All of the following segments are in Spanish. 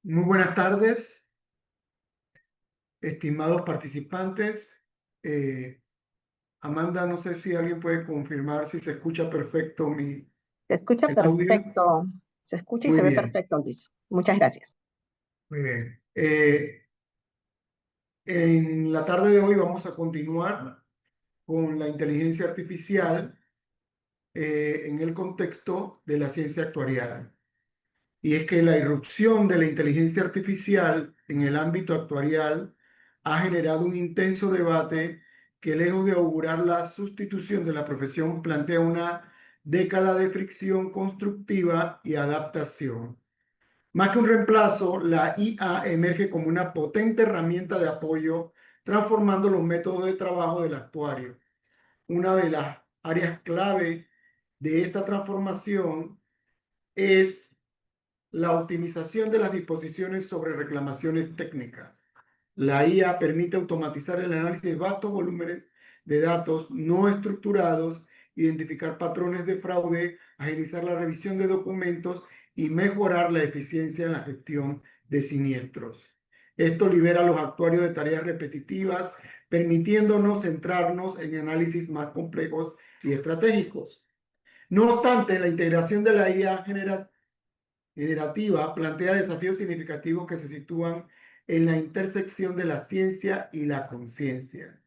Muy buenas tardes, estimados participantes. Eh, Amanda, no sé si alguien puede confirmar si se escucha perfecto Se escucha el audio. perfecto, se escucha y Muy se ve bien, perfecto, Luis. Muchas gracias. muy bien. En la tarde de hoy vamos a continuar con la inteligencia artificial en el contexto de la ciencia actuarial. Y es que la irrupción de la inteligencia artificial en el ámbito actuarial ha generado un intenso debate que, lejos de augurar la sustitución de la profesión, plantea una década de fricción constructiva y adaptación. Más que un reemplazo, la IA emerge como una potente herramienta de apoyo, transformando los métodos de trabajo del actuario. Una de las áreas clave de esta transformación es la optimización de las disposiciones sobre reclamaciones técnicas. La IA permite automatizar el análisis de vastos volúmenes de datos no estructurados, identificar patrones de fraude, agilizar la revisión de documentos y mejorar la eficiencia en la gestión de siniestros. Esto libera a los actuarios de tareas repetitivas, permitiéndonos centrarnos en análisis más complejos y estratégicos. No obstante, la integración de la IA generativa plantea desafíos significativos que se sitúan en la intersección de la ciencia y la conciencia.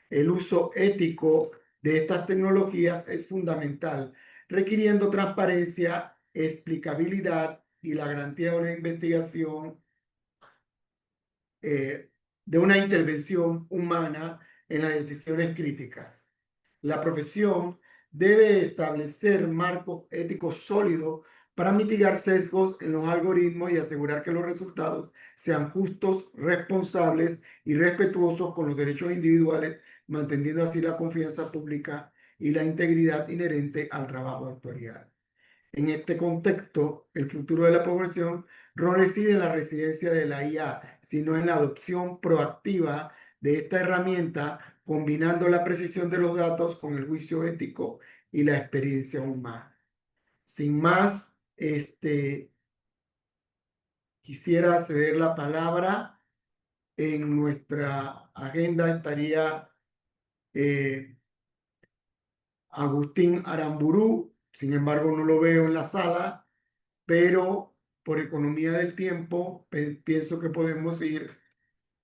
El uso ético de estas tecnologías es fundamental, requiriendo transparencia, explicabilidad y la garantía de una investigación, de una intervención humana en las decisiones críticas. La profesión debe establecer marcos éticos sólidos para mitigar sesgos en los algoritmos y asegurar que los resultados sean justos, responsables y respetuosos con los derechos individuales, manteniendo así la confianza pública y la integridad inherente al trabajo actuarial. En este contexto, el futuro de la población no reside en la residencia de la IA, sino en la adopción proactiva de esta herramienta, combinando la precisión de los datos con el juicio ético y la experiencia humana. Sin más, quisiera ceder la palabra. En nuestra agenda estaría eh, Agustín Aramburú, sin embargo no lo veo en la sala, pero por economía del tiempo pienso que podemos ir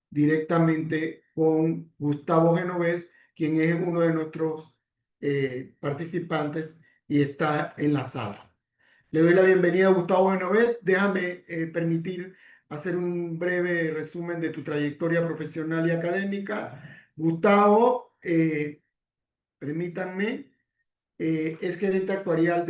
directamente con Gustavo Genovés, quien es uno de nuestros participantes y está en la sala. Le doy la bienvenida a Gustavo Genovés. Déjame permitir hacer un breve resumen de tu trayectoria profesional y académica. Gustavo, permítanme, es gerente actuarial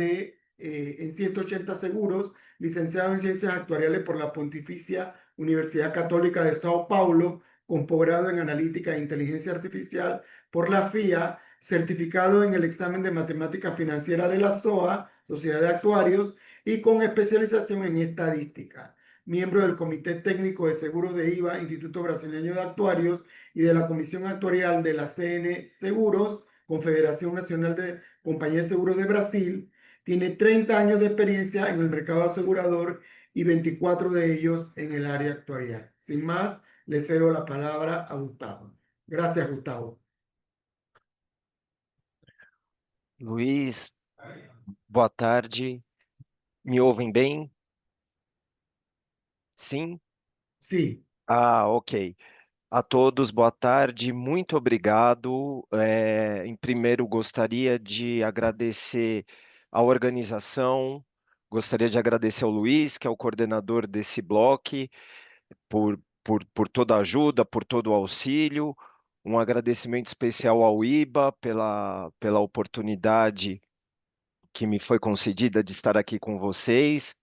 en 180 Seguros, licenciado en Ciencias Actuariales por la Pontificia Universidad Católica de Sao Paulo, con posgrado en Analítica e Inteligencia Artificial por la FIA, certificado en el examen de Matemática Financiera de la SOA, Sociedad de Actuarios, y con especialización en Estadística. Miembro del Comité Técnico de Seguros de IVA, Instituto Brasileño de Actuarios, y de la Comisión Actuarial de la CN Seguros, Confederación Nacional de Compañía de Seguros de Brasil. Tiene 30 años de experiencia en el mercado asegurador y 24 de ellos en el área actuarial. Sin más, le cedo la palabra a Gustavo. Gracias, Gustavo. Luiz, boa tarde. Me ouvem bem? Sim? Sí, Ok. A todos, boa tarde. Muito obrigado. Em primeiro, gostaria de agradecer a organização, gostaria de agradecer ao Luiz, que é o coordenador desse bloco, por toda a ajuda, por todo o auxílio. Um agradecimento especial ao IBA pela oportunidade que me foi concedida de estar aqui com vocês,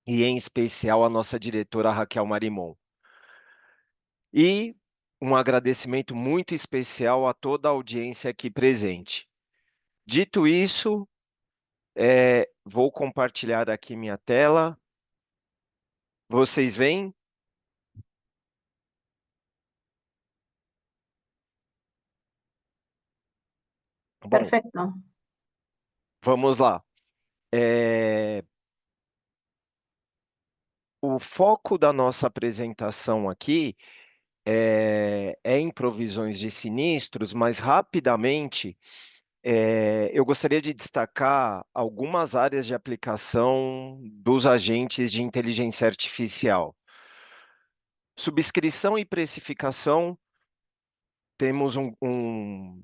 e em especial a nossa diretora Raquel Marimon. E um agradecimento muito especial a toda a audiência aqui presente. Dito isso, vou compartilhar aqui minha tela. Vocês veem? Bom, Perfecto. vamos lá. É, o foco da nossa apresentação aqui é em provisões de sinistros, mas rapidamente eu gostaria de destacar algumas áreas de aplicação dos agentes de inteligência artificial. Subscrição e precificação, temos um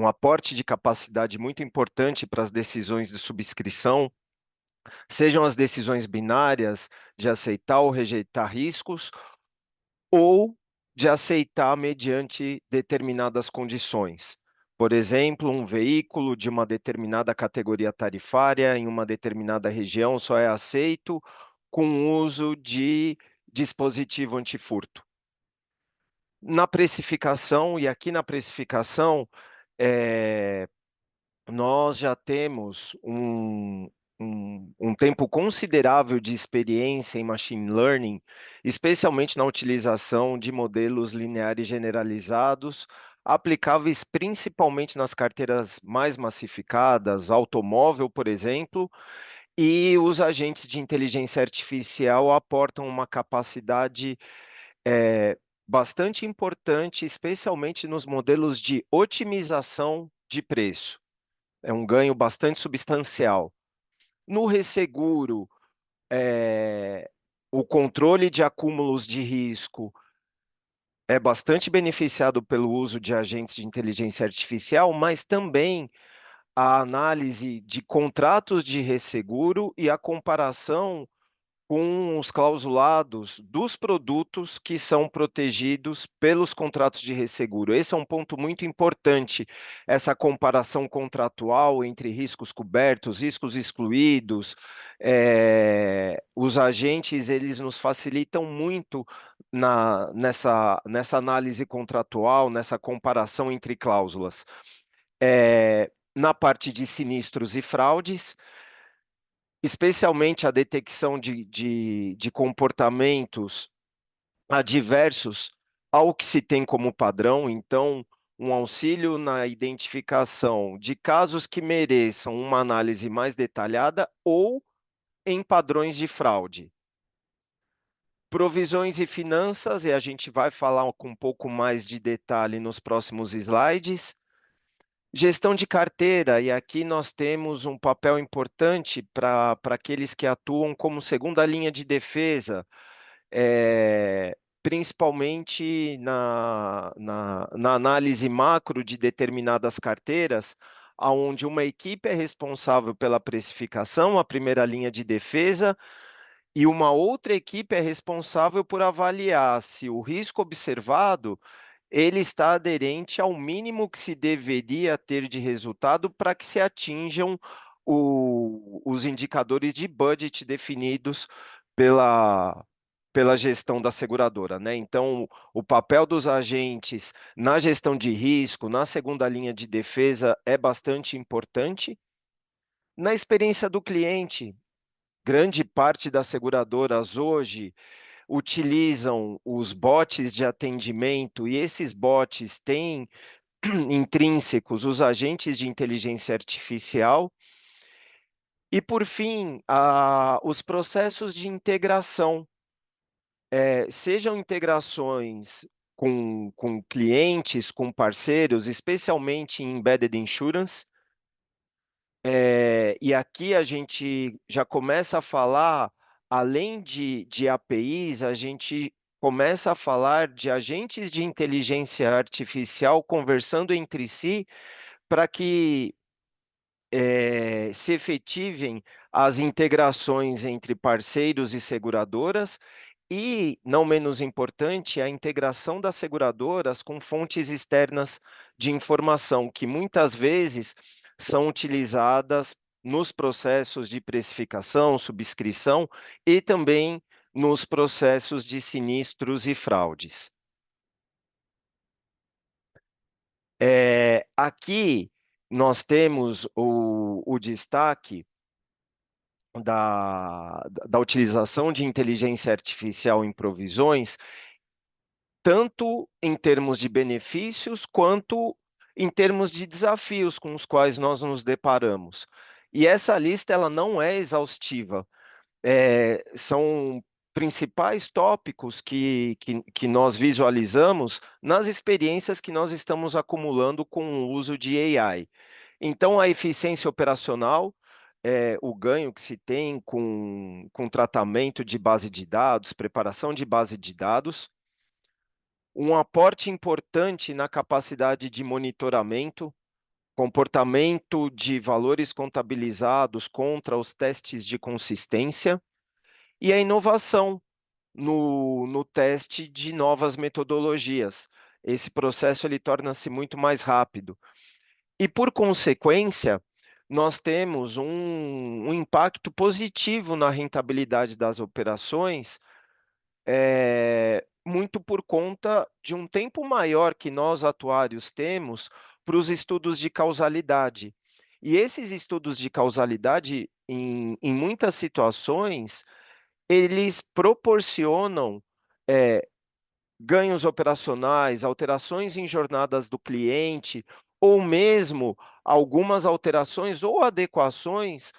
aporte de capacidade muito importante para as decisões de subscrição, sejam as decisões binárias de aceitar ou rejeitar riscos, ou de aceitar mediante determinadas condições. Por exemplo, um veículo de uma determinada categoria tarifária em uma determinada região só é aceito com o uso de dispositivo antifurto. Na precificação, e aqui na precificação, nós já temos um tempo considerável de experiência em machine learning, especialmente na utilização de modelos lineares generalizados, aplicáveis principalmente nas carteiras mais massificadas, automóvel, por exemplo, e os agentes de inteligência artificial aportam uma capacidade bastante importante, especialmente nos modelos de otimização de preço. É um ganho bastante substancial. No resseguro, o controle de acúmulos de risco é bastante beneficiado pelo uso de agentes de inteligência artificial, mas também a análise de contratos de resseguro e a comparação com os clausulados dos produtos que são protegidos pelos contratos de resseguro. Esse é um ponto muito importante, essa comparação contratual entre riscos cobertos, riscos excluídos. Os agentes, eles nos facilitam muito nessa análise contratual, nessa comparação entre cláusulas. Na parte de sinistros e fraudes, especialmente a detecção de comportamentos adversos ao que se tem como padrão, então, um auxílio na identificação de casos que mereçam uma análise mais detalhada ou em padrões de fraude. Provisões e finanças, e a gente vai falar com um pouco mais de detalhe nos próximos slides. Gestão de carteira, e aqui nós temos um papel importante para aqueles que atuam como segunda linha de defesa, principalmente na análise macro de determinadas carteiras, onde uma equipe é responsável pela precificação, a primeira linha de defesa, e uma outra equipe é responsável por avaliar se o risco observado ele está aderente ao mínimo que se deveria ter de resultado para que se atinjam os indicadores de budget definidos pela gestão da seguradora, né? Então, o papel dos agentes na gestão de risco, na segunda linha de defesa, é bastante importante. Na experiência do cliente, grande parte das seguradoras hoje utilizam os bots de atendimento, e esses bots têm intrínsecos os agentes de inteligência artificial. E, por fim, os processos de integração, sejam integrações com clientes, com parceiros, especialmente em embedded insurance. E aqui a gente já começa a falar, além de APIs, a gente começa a falar de agentes de inteligência artificial conversando entre si para que se efetivem as integrações entre parceiros e seguradoras e, não menos importante, a integração das seguradoras com fontes externas de informação, que muitas vezes são utilizadas nos processos de precificação, subscrição e também nos processos de sinistros e fraudes. Aqui nós temos o destaque da utilização de inteligência artificial em provisões, tanto em termos de benefícios, quanto em termos de desafios com os quais nós nos deparamos. E essa lista ela não é exaustiva. são principais tópicos que nós visualizamos nas experiências que nós estamos acumulando com o uso de AI. Então, a eficiência operacional, o ganho que se tem com tratamento de base de dados, preparação de base de dados, um aporte importante na capacidade de monitoramento, comportamento de valores contabilizados contra os testes de consistência e a inovação no teste de novas metodologias. Esse processo ele torna-se muito mais rápido. E, por consequência, nós temos um impacto positivo na rentabilidade das operações, muito por conta de um tempo maior que nós atuários temos para os estudos de causalidade. E esses estudos de causalidade, em muitas situações, eles proporcionam ganhos operacionais, alterações em jornadas do cliente, ou mesmo algumas alterações ou adequações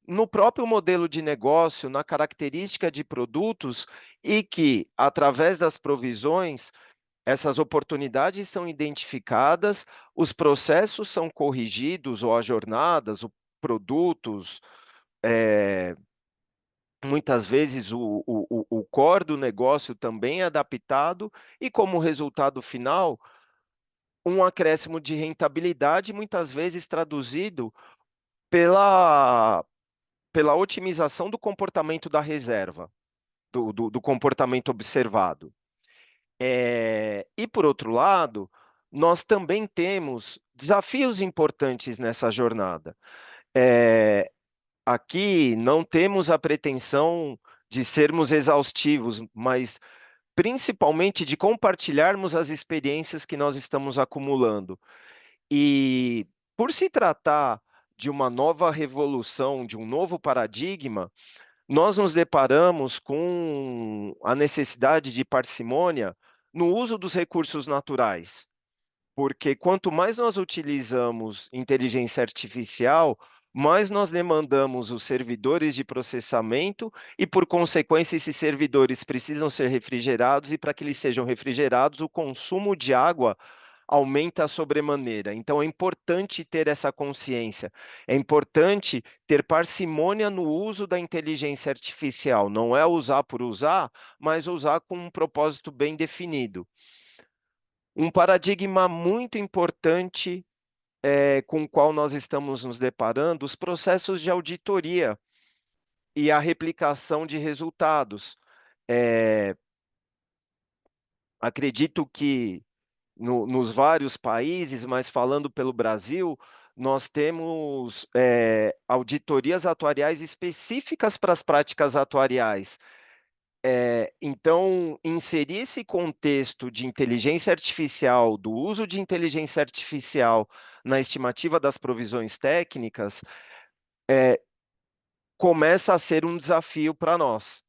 no próprio modelo de negócio, na característica de produtos, e que, através das provisões, essas oportunidades são identificadas, os processos são corrigidos, ou as jornadas, os produtos, muitas vezes o core do negócio também é adaptado, e como resultado final, um acréscimo de rentabilidade, muitas vezes traduzido pela, pela otimização do comportamento da reserva, do comportamento observado. E, por outro lado, nós também temos desafios importantes nessa jornada. Aqui não temos a pretensão de sermos exaustivos, mas principalmente de compartilharmos as experiências que nós estamos acumulando. E, por se tratar de uma nova revolução, de um novo paradigma, nós nos deparamos com a necessidade de parcimônia no uso dos recursos naturais. Porque quanto mais nós utilizamos inteligência artificial, mais nós demandamos os servidores de processamento e, por consequência, esses servidores precisam ser refrigerados, e para que eles sejam refrigerados, o consumo de água aumenta sobremaneira. Então, é importante ter essa consciência. É importante ter parcimônia no uso da inteligência artificial. Não é usar por usar, mas usar com um propósito bem definido. Um paradigma muito importante com o qual nós estamos nos deparando, os processos de auditoria e a replicação de resultados. Acredito que nos vários países, mas falando pelo Brasil, nós temos auditorias atuariais específicas para as práticas atuariais. Então, inserir esse contexto de inteligência artificial, do uso de inteligência artificial na estimativa das provisões técnicas, começa a ser um desafio para nós.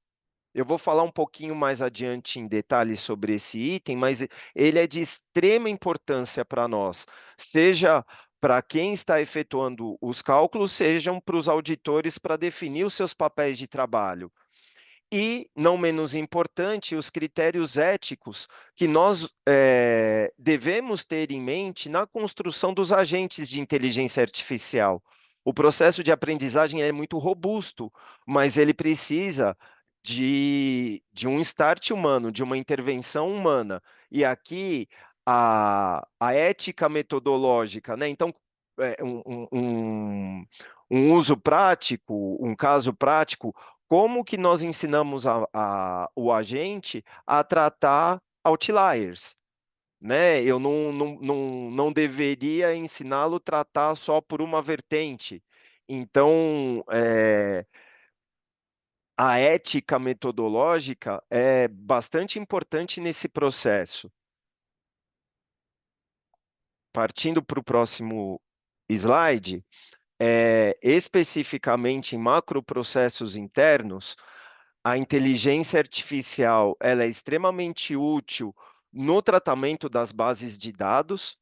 Eu vou falar um pouquinho mais adiante em detalhes sobre esse item, mas ele é de extrema importância para nós, seja para quem está efetuando os cálculos, sejam para os auditores para definir os seus papéis de trabalho. E, não menos importante, os critérios éticos que nós devemos ter em mente na construção dos agentes de inteligência artificial. O processo de aprendizagem é muito robusto, mas ele precisa de um start humano, de uma intervenção humana. E aqui a ética metodológica, né? Então, um uso prático, um caso prático, como que nós ensinamos o agente a tratar outliers, né? Eu não deveria ensiná-lo a tratar só por uma vertente. Então, a ética metodológica é bastante importante nesse processo. Partindo para o próximo slide, especificamente em macroprocessos internos, a inteligência artificial ela é extremamente útil no tratamento das bases de dados,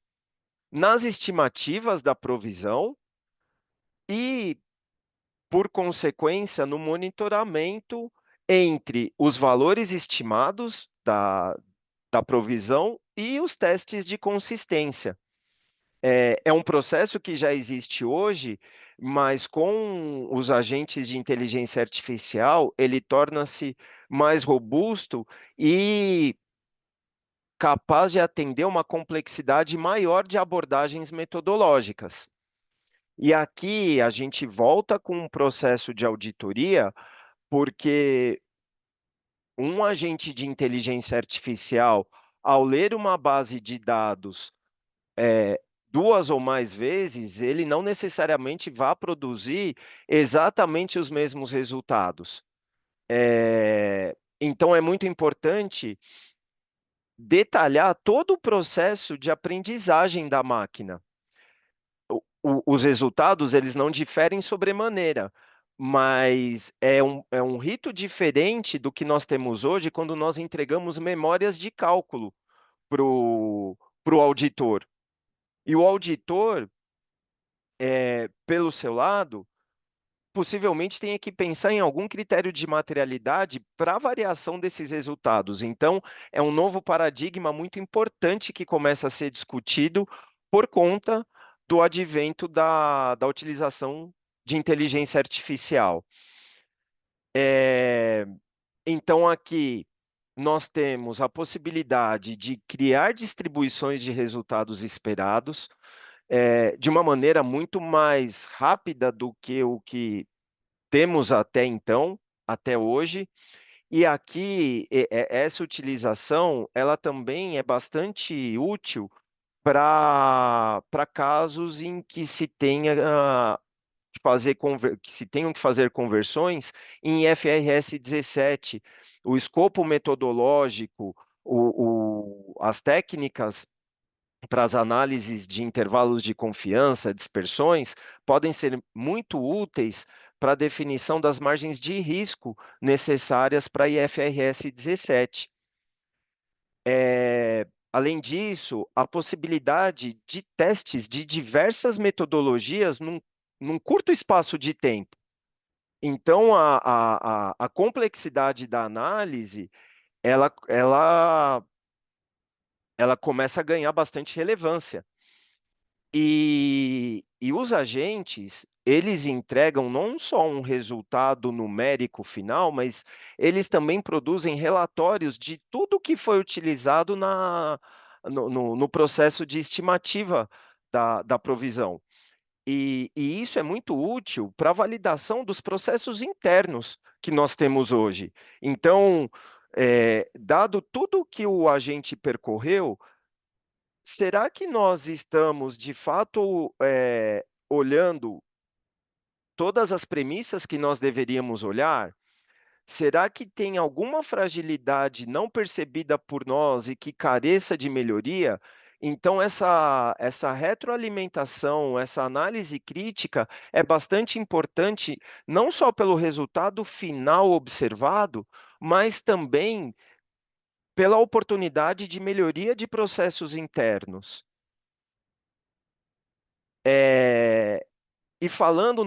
nas estimativas da provisão e, por consequência, no monitoramento entre os valores estimados da provisão e os testes de consistência. É um processo que já existe hoje, mas com os agentes de inteligência artificial, ele torna-se mais robusto e capaz de atender uma complexidade maior de abordagens metodológicas. E aqui a gente volta com um processo de auditoria, porque um agente de inteligência artificial, ao ler uma base de dados duas ou mais vezes, ele não necessariamente vai produzir exatamente os mesmos resultados. Então, é muito importante detalhar todo o processo de aprendizagem da máquina. Os resultados, eles não diferem sobremaneira, mas é um rito diferente do que nós temos hoje quando nós entregamos memórias de cálculo para o auditor. E o auditor, pelo seu lado, possivelmente tenha que pensar em algum critério de materialidade para a variação desses resultados. Então, é um novo paradigma muito importante que começa a ser discutido por conta do advento da utilização de inteligência artificial. Então, aqui nós temos a possibilidade de criar distribuições de resultados esperados de uma maneira muito mais rápida do que o que temos até então, até hoje, e aqui essa utilização, ela também é bastante útil para casos em que se tenha que se tenham que fazer conversões em IFRS 17. O escopo metodológico, as técnicas para as análises de intervalos de confiança, dispersões, podem ser muito úteis para a definição das margens de risco necessárias para a IFRS 17. Além disso, a possibilidade de testes de diversas metodologias num curto espaço de tempo. Então, a complexidade da análise, ela começa a ganhar bastante relevância. E os agentes, eles entregam não só um resultado numérico final, mas eles também produzem relatórios de tudo que foi utilizado no processo de estimativa da provisão. E isso é muito útil para a validação dos processos internos que nós temos hoje. Então, dado tudo que o agente percorreu, será que nós estamos, de fato, olhando todas as premissas que nós deveríamos olhar? Será que tem alguma fragilidade não percebida por nós e que careça de melhoria? Então, essa retroalimentação, essa análise crítica é bastante importante, não só pelo resultado final observado, mas também pela oportunidade de melhoria de processos internos. É, E falando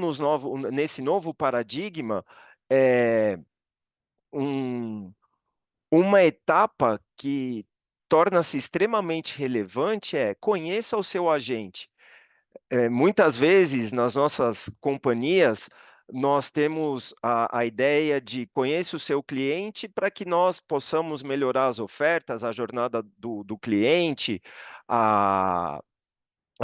nesse novo paradigma, é, um- uma etapa que torna-se extremamente relevante é conheça o seu agente. Muitas vezes, nas nossas companhias, nós temos a ideia de conheça o seu cliente para que nós possamos melhorar as ofertas, a jornada do cliente, a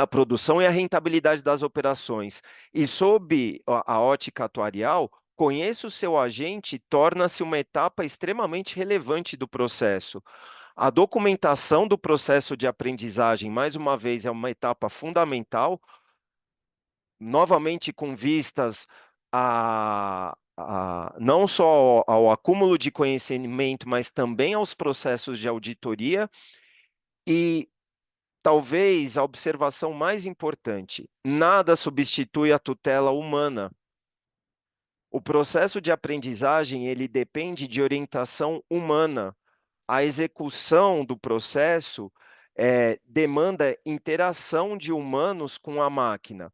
produção e a rentabilidade das operações. E sob a ótica atuarial, conheça o seu agente torna-se uma etapa extremamente relevante do processo. A documentação do processo de aprendizagem, mais uma vez, é uma etapa fundamental, novamente com vistas não só ao acúmulo de conhecimento, mas também aos processos de auditoria. E talvez a observação mais importante: nada substitui a tutela humana. O processo de aprendizagem, ele depende de orientação humana. A execução do processo demanda interação de humanos com a máquina.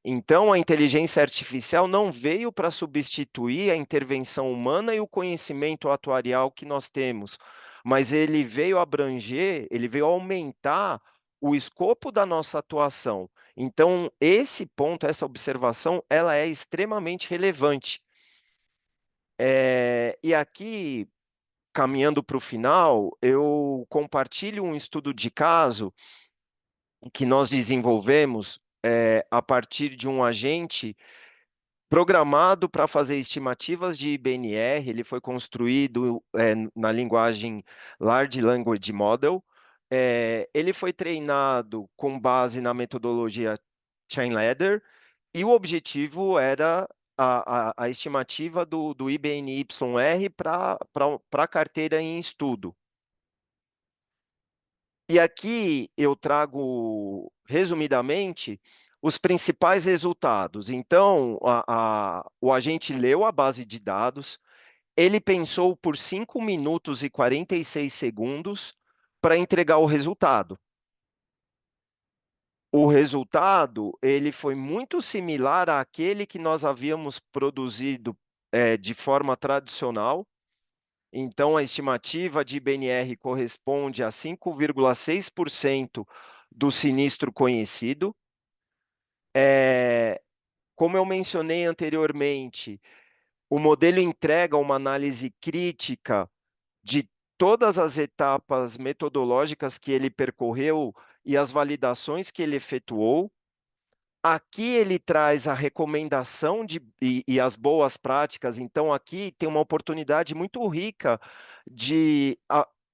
Então, a inteligência artificial não veio para substituir a intervenção humana e o conhecimento atuarial que nós temos, mas ele veio abranger, ele veio aumentar o escopo da nossa atuação. Então, esse ponto, essa observação, ela é extremamente relevante. E aqui, caminhando para o final, eu compartilho um estudo de caso que nós desenvolvemos a partir de um agente programado para fazer estimativas de IBNR. Ele foi construído na linguagem Large Language Model. Ele foi treinado com base na metodologia Chain-Leader, e o objetivo era a estimativa do IBNYR para a carteira em estudo. E aqui eu trago, resumidamente, os principais resultados. Então, o agente leu a base de dados, ele pensou por 5 minutos e 46 segundos para entregar o resultado. O resultado, ele foi muito similar àquele que nós havíamos produzido de forma tradicional. Então, a estimativa de IBNR corresponde a 5,6% do sinistro conhecido. Como eu mencionei anteriormente, o modelo entrega uma análise crítica de todas as etapas metodológicas que ele percorreu e as validações que ele efetuou. Aqui ele traz a recomendação e as boas práticas. Então, aqui tem uma oportunidade muito rica de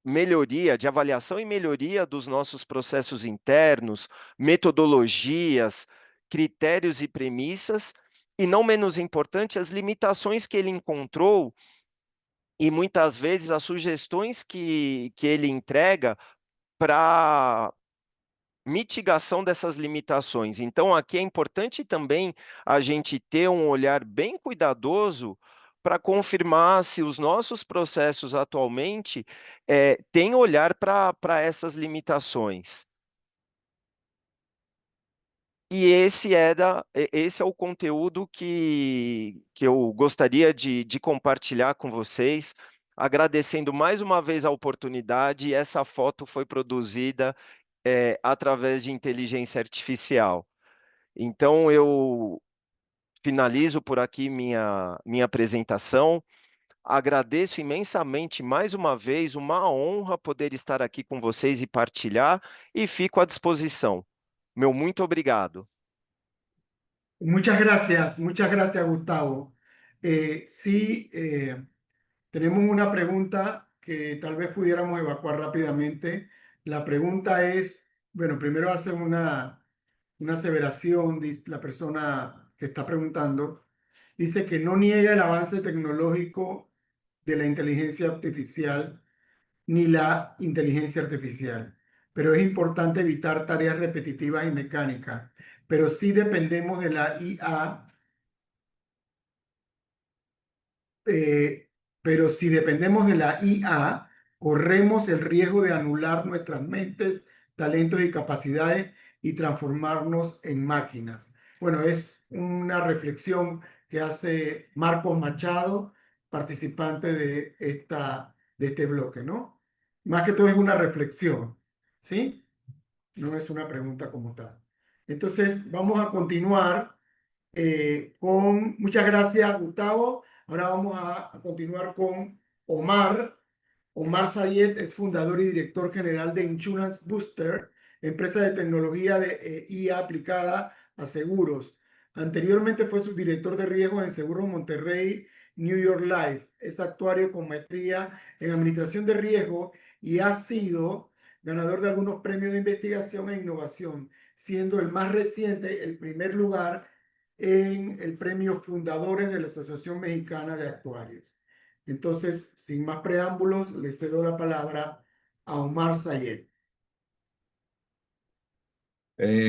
melhoria, de avaliação e melhoria dos nossos processos internos, metodologias, critérios e premissas, e não menos importante, as limitações que ele encontrou e muitas vezes as sugestões que ele entrega para mitigação dessas limitações. Então, aqui é importante também a gente ter um olhar bem cuidadoso para confirmar se os nossos processos atualmente têm olhar para essas limitações. E esse é o conteúdo que eu gostaria de compartilhar com vocês, agradecendo mais uma vez a oportunidade. Essa foto foi produzida através de inteligência artificial. Então, eu finalizo por aqui minha apresentação. Agradeço imensamente mais uma vez, uma honra poder estar aqui com vocês e partilhar, e fico à disposição. Meu muito obrigado. Muchas gracias, Gustavo. Sí, tenemos una pregunta que tal vez pudiéramos evacuar rápidamente. La pregunta es, bueno, primero hace una aseveración, dice la persona que está preguntando, dice que no niega el avance tecnológico de la inteligencia artificial ni la inteligencia artificial, pero es importante evitar tareas repetitivas y mecánicas, pero sí dependemos de la IA. eh, pero si dependemos de la IA, corremos el riesgo de anular nuestras mentes, talentos y capacidades y transformarnos en máquinas. Bueno, es una reflexión que hace Marcos Machado, participante de este bloque, ¿no? Más que todo es una reflexión, ¿sí? No es una pregunta como tal. Entonces, vamos a continuar muchas gracias, Gustavo. Ahora vamos a continuar con Omar. Omar Sayed es fundador y director general de Insurance Booster, empresa de tecnología de IA aplicada a seguros. Anteriormente fue subdirector de riesgos en Seguros Monterrey, New York Life. Es actuario con maestría en administración de riesgo y ha sido ganador de algunos premios de investigación e innovación, siendo el más reciente el primer lugar en el premio Fundadores de la Asociación Mexicana de Actuarios. Entonces, sin más preámbulos, le cedo la palabra a Omar Sayed.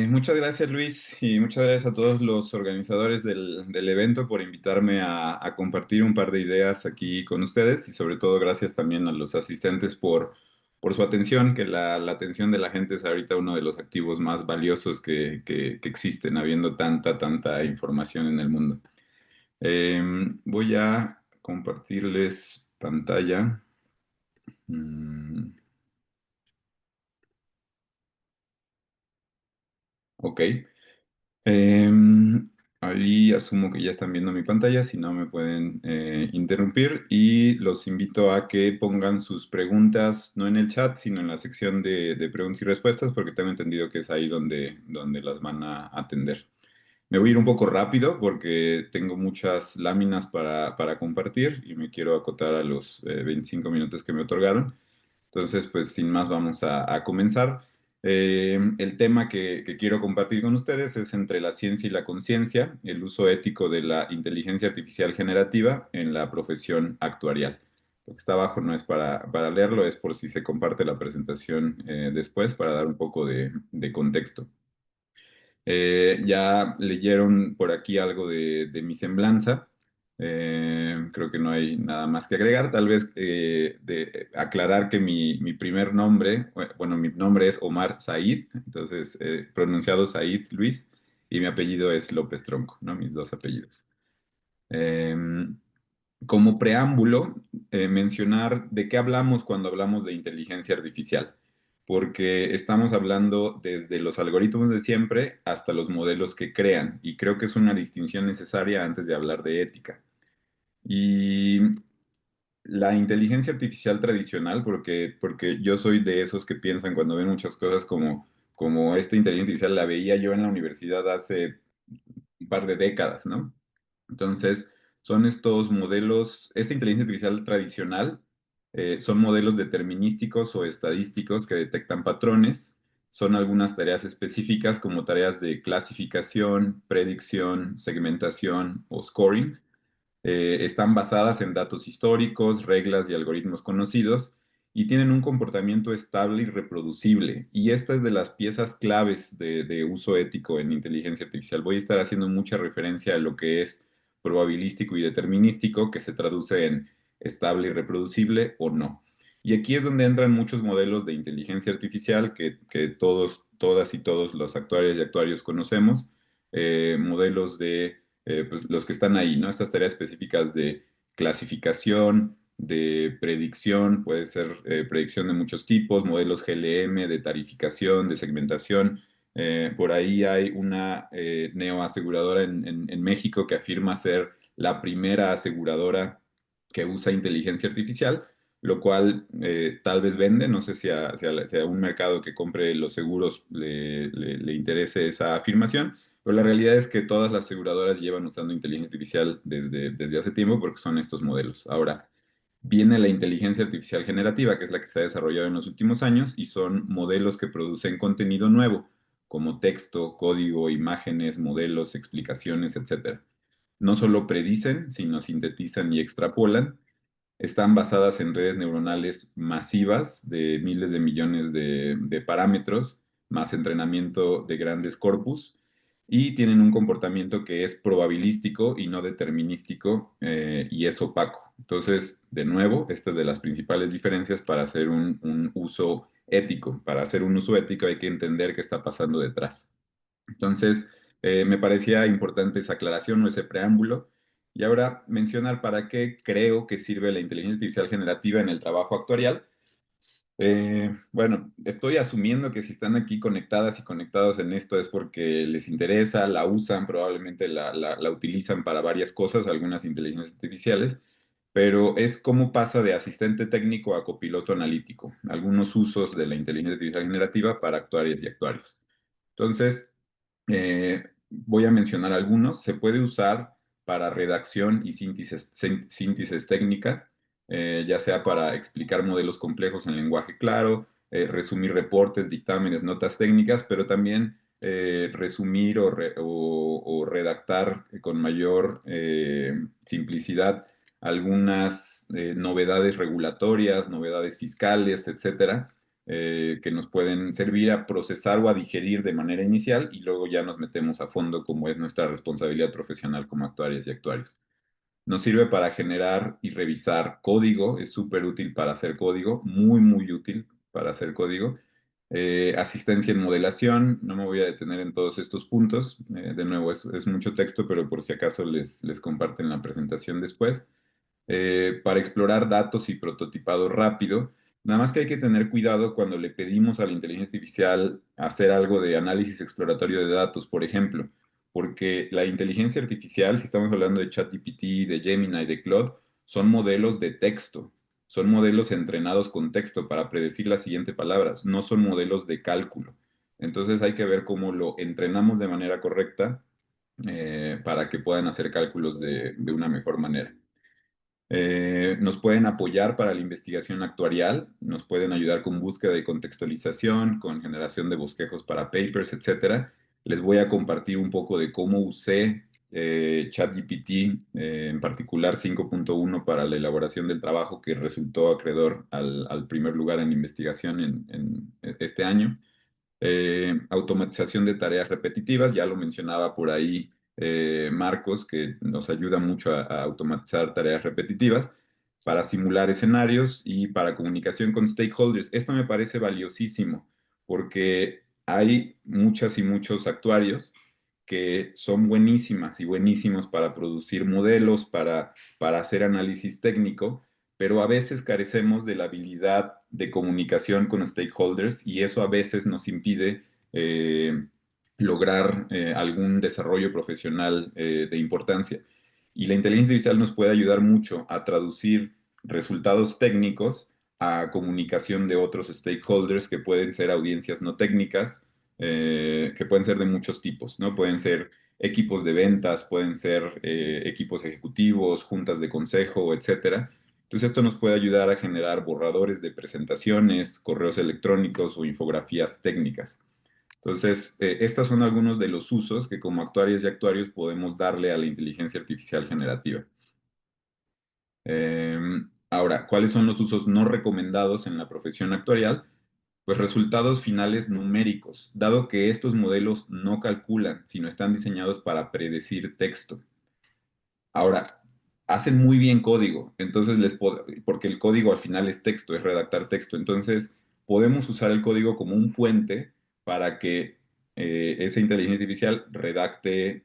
Muchas gracias, Luis, y muchas gracias a todos los organizadores del evento por invitarme a compartir un par de ideas aquí con ustedes, y sobre todo gracias también a los asistentes por por su atención, que la atención de la gente es ahorita uno de los activos más valiosos que existen, habiendo tanta información en el mundo. Voy a compartirles pantalla. Ok. Ahí asumo que ya están viendo mi pantalla, si no me pueden interrumpir y los invito a que pongan sus preguntas no en el chat, sino en la sección de preguntas y respuestas, porque tengo entendido que es ahí donde las van a atender. Me voy a ir un poco rápido porque tengo muchas láminas para compartir y me quiero acotar a los 25 minutos que me otorgaron. Entonces, pues sin más vamos a comenzar. El tema que quiero compartir con ustedes es entre la ciencia y la conciencia, el uso ético de la inteligencia artificial generativa en la profesión actuarial. Lo que está abajo no es para leerlo, es por si se comparte la presentación después para dar un poco de contexto. Ya leyeron por aquí algo de mi semblanza. Creo que no hay nada más que agregar. Tal vez aclarar que mi primer nombre, bueno, mi nombre es Omar Said, entonces pronunciado Said Luis, y mi apellido es López Tronco, ¿no? Mis dos apellidos. Como preámbulo, mencionar de qué hablamos cuando hablamos de inteligencia artificial, porque estamos hablando desde los algoritmos de siempre hasta los modelos que crean, y creo que es una distinción necesaria antes de hablar de ética. Y la inteligencia artificial tradicional, porque yo soy de esos que piensan cuando ven muchas cosas como esta inteligencia artificial la veía yo en la universidad hace un par de décadas, ¿no? Entonces, son estos modelos, esta inteligencia artificial tradicional, son modelos determinísticos o estadísticos que detectan patrones. Son algunas tareas específicas como tareas de clasificación, predicción, segmentación o scoring. Están basadas en datos históricos, reglas y algoritmos conocidos y tienen un comportamiento estable y reproducible. Y esta es de las piezas claves de uso ético en inteligencia artificial. Voy a estar haciendo mucha referencia a lo que es probabilístico y determinístico, que se traduce en estable y reproducible o no. Y aquí es donde entran muchos modelos de inteligencia artificial que todos, todas y todos los actuarios y actuarios conocemos, modelos de pues los que están ahí, ¿no? Estas tareas específicas de clasificación, de predicción, puede ser predicción de muchos tipos, modelos GLM, de tarificación, de segmentación. Por ahí hay una neoaseguradora en México que afirma ser la primera aseguradora que usa inteligencia artificial, lo cual tal vez vende, no sé si a un mercado que compre los seguros le interese esa afirmación, pero la realidad es que todas las aseguradoras llevan usando inteligencia artificial desde hace tiempo porque son estos modelos. Ahora, viene la inteligencia artificial generativa, que es la que se ha desarrollado en los últimos años, y son modelos que producen contenido nuevo, como texto, código, imágenes, modelos, explicaciones, etc. No solo predicen, sino sintetizan y extrapolan. Están basadas en redes neuronales masivas de miles de millones de parámetros, más entrenamiento de grandes corpus, y tienen un comportamiento que es probabilístico y no determinístico, y es opaco. Entonces, de nuevo, esta es de las principales diferencias para hacer un uso ético. Para hacer un uso ético hay que entender qué está pasando detrás. Entonces, me parecía importante esa aclaración o ese preámbulo. Y ahora mencionar para qué creo que sirve la inteligencia artificial generativa en el trabajo actuarial. Bueno, estoy asumiendo que si están aquí conectadas y conectados en esto es porque les interesa, la usan, probablemente la utilizan para varias cosas, algunas inteligencias artificiales, pero es cómo pasa de asistente técnico a copiloto analítico, algunos usos de la inteligencia artificial generativa para actuarias y actuarios. Entonces, voy a mencionar algunos. Se puede usar para redacción y síntesis técnica, ya sea para explicar modelos complejos en lenguaje claro, resumir reportes, dictámenes, notas técnicas, pero también resumir o redactar con mayor simplicidad algunas novedades regulatorias, novedades fiscales, etcétera, que nos pueden servir a procesar o a digerir de manera inicial y luego ya nos metemos a fondo como es nuestra responsabilidad profesional como actuarias y actuarios. Nos sirve para generar y revisar código, es súper útil para hacer código, muy, muy útil. para hacer código. Asistencia en modelación, no me voy a detener en todos estos puntos. De nuevo, es mucho texto, pero por si acaso les comparten la presentación después. Para explorar datos y prototipado rápido. Nada más que hay que tener cuidado cuando le pedimos a la inteligencia artificial hacer algo de análisis exploratorio de datos, por ejemplo, porque la inteligencia artificial, si estamos hablando de ChatGPT, de Gemini, de Claude, son modelos de texto, son modelos entrenados con texto para predecir las siguientes palabras, no son modelos de cálculo. Entonces hay que ver cómo lo entrenamos de manera correcta para que puedan hacer cálculos de una mejor manera. Nos pueden apoyar para la investigación actuarial, nos pueden ayudar con búsqueda y contextualización, con generación de bosquejos para papers, etc. Les voy a compartir un poco de cómo usé ChatGPT, en particular 5.1 para la elaboración del trabajo que resultó acreedor al primer lugar en investigación en este año. Automatización de tareas repetitivas, ya lo mencionaba por ahí Marcos, que nos ayuda mucho a automatizar tareas repetitivas para simular escenarios y para comunicación con stakeholders. Esto me parece valiosísimo porque hay muchas y muchos actuarios que son buenísimas y buenísimos para producir modelos, para hacer análisis técnico, pero a veces carecemos de la habilidad de comunicación con stakeholders y eso a veces nos impide lograr algún desarrollo profesional de importancia. Y la inteligencia artificial nos puede ayudar mucho a traducir resultados técnicos a comunicación de otros stakeholders que pueden ser audiencias no técnicas, que pueden ser de muchos tipos, ¿no? Pueden ser equipos de ventas, pueden ser equipos ejecutivos, juntas de consejo, etcétera. Entonces esto nos puede ayudar a generar borradores de presentaciones, correos electrónicos o infografías técnicas. Entonces, estos son algunos de los usos que como actuarias y actuarios podemos darle a la inteligencia artificial generativa. Ahora, ¿cuáles son los usos no recomendados en la profesión actuarial? Pues resultados finales numéricos, dado que estos modelos no calculan, sino están diseñados para predecir texto. Ahora, hacen muy bien código, entonces porque el código al final es texto, es redactar texto. Entonces, podemos usar el código como un puente para que esa inteligencia artificial redacte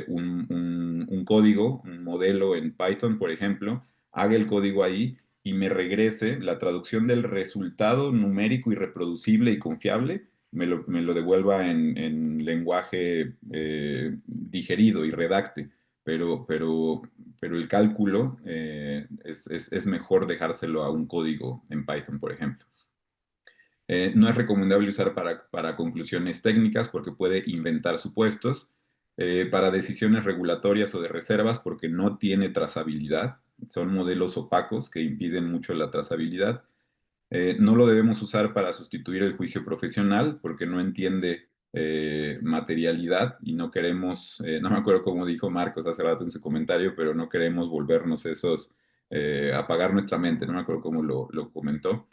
un código, un modelo en Python, por ejemplo, haga el código ahí y me regrese la traducción del resultado numérico y reproducible y confiable, me lo devuelva en lenguaje digerido y redacte. Pero el cálculo es mejor dejárselo a un código en Python, por ejemplo. No es recomendable usar para conclusiones técnicas porque puede inventar supuestos, para decisiones regulatorias o de reservas porque no tiene trazabilidad, son modelos opacos que impiden mucho la trazabilidad. No lo debemos usar para sustituir el juicio profesional porque no entiende materialidad y no queremos, no me acuerdo cómo dijo Marcos hace rato en su comentario, pero no queremos volvernos apagar nuestra mente, no me acuerdo cómo lo comentó.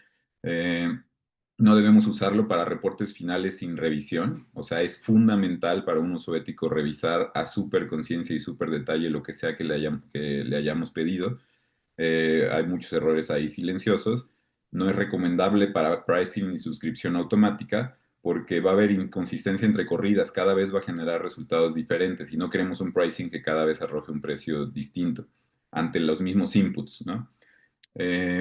No debemos usarlo para reportes finales sin revisión, o sea, es fundamental para un uso ético revisar a súper conciencia y súper detalle lo que sea que le hayamos pedido. Hay muchos errores ahí silenciosos. No es recomendable para pricing y suscripción automática porque va a haber inconsistencia entre corridas, cada vez va a generar resultados diferentes y no queremos un pricing que cada vez arroje un precio distinto ante los mismos inputs, ¿no?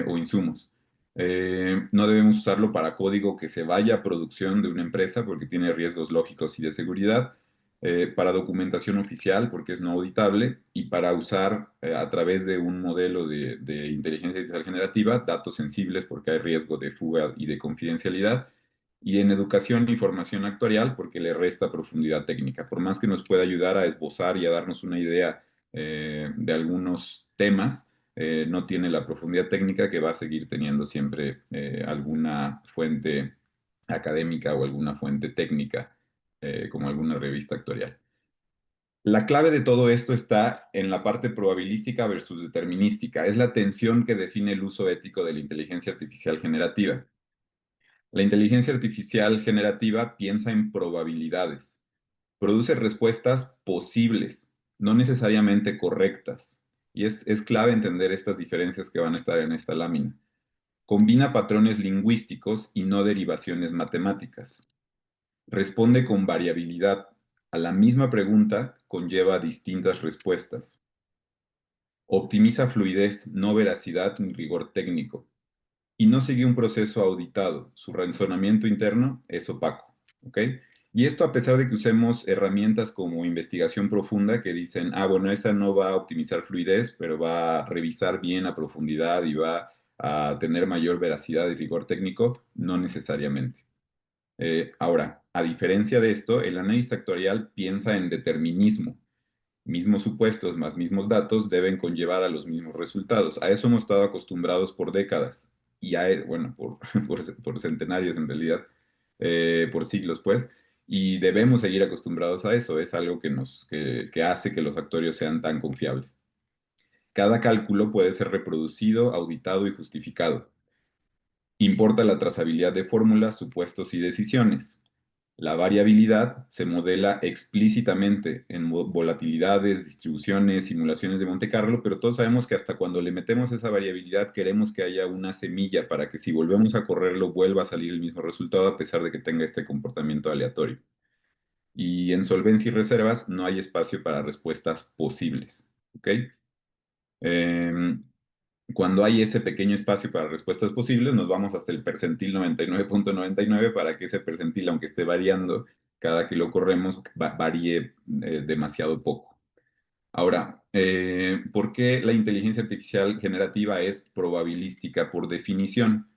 O insumos. No debemos usarlo para código que se vaya a producción de una empresa porque tiene riesgos lógicos y de seguridad, para documentación oficial porque es no auditable y para usar a través de un modelo de inteligencia artificial generativa datos sensibles porque hay riesgo de fuga y de confidencialidad, y en educación e información actuarial porque le resta profundidad técnica. Por más que nos pueda ayudar a esbozar y a darnos una idea de algunos temas, no tiene la profundidad técnica que va a seguir teniendo siempre alguna fuente académica o alguna fuente técnica, como alguna revista actuarial. La clave de todo esto está en la parte probabilística versus determinística. Es la tensión que define el uso ético de la inteligencia artificial generativa. La inteligencia artificial generativa piensa en probabilidades, produce respuestas posibles, no necesariamente correctas. Y es clave entender estas diferencias que van a estar en esta lámina. Combina patrones lingüísticos y no derivaciones matemáticas. Responde con variabilidad. A la misma pregunta conlleva distintas respuestas. Optimiza fluidez, no veracidad ni rigor técnico. Y no sigue un proceso auditado. Su razonamiento interno es opaco. ¿Ok? Y esto a pesar de que usemos herramientas como investigación profunda que dicen, bueno, esa no va a optimizar fluidez, pero va a revisar bien a profundidad y va a tener mayor veracidad y rigor técnico, no necesariamente. Ahora, a diferencia de esto, el análisis actuarial piensa en determinismo. Mismos supuestos más mismos datos deben conllevar a los mismos resultados. A eso hemos estado acostumbrados por décadas y bueno, por centenarios en realidad, por siglos pues, y debemos seguir acostumbrados a eso. Es algo que hace que los actuarios sean tan confiables. Cada cálculo puede ser reproducido, auditado y justificado. Importa la trazabilidad de fórmulas, supuestos y decisiones. La variabilidad se modela explícitamente en volatilidades, distribuciones, simulaciones de Monte Carlo, pero todos sabemos que hasta cuando le metemos esa variabilidad queremos que haya una semilla para que si volvemos a correrlo vuelva a salir el mismo resultado a pesar de que tenga este comportamiento aleatorio. Y en solvencia y reservas no hay espacio para respuestas posibles. ¿Ok? Cuando hay ese pequeño espacio para respuestas posibles, nos vamos hasta el percentil 99.99 para que ese percentil, aunque esté variando cada que lo corremos, varíe demasiado poco. Ahora, ¿por qué la inteligencia artificial generativa es probabilística por definición?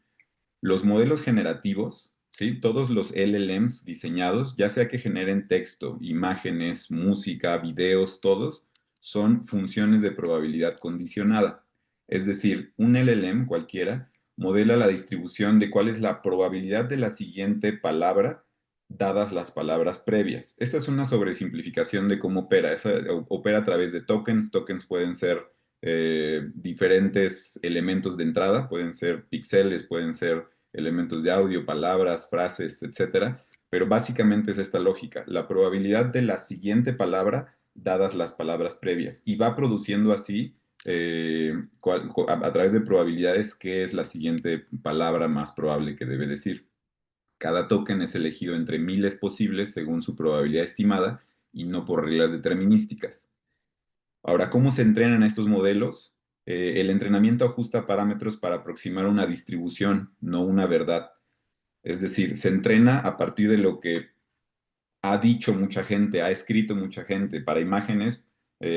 Los modelos generativos, ¿sí? Todos los LLMs diseñados, ya sea que generen texto, imágenes, música, videos, todos, son funciones de probabilidad condicionada. Es decir, un LLM cualquiera modela la distribución de cuál es la probabilidad de la siguiente palabra dadas las palabras previas. Esta es una sobresimplificación de cómo opera. Opera a través de tokens. Tokens pueden ser diferentes elementos de entrada, pueden ser píxeles, pueden ser elementos de audio, palabras, frases, etcétera. Pero básicamente es esta lógica, la probabilidad de la siguiente palabra dadas las palabras previas. Y va produciendo así, a través de probabilidades, qué es la siguiente palabra más probable que debe decir. Cada token es elegido entre miles posibles según su probabilidad estimada y no por reglas determinísticas. Ahora, ¿cómo se entrenan estos modelos? El entrenamiento ajusta parámetros para aproximar una distribución, no una verdad. Es decir, se entrena a partir de lo que ha dicho mucha gente, ha escrito mucha gente para imágenes,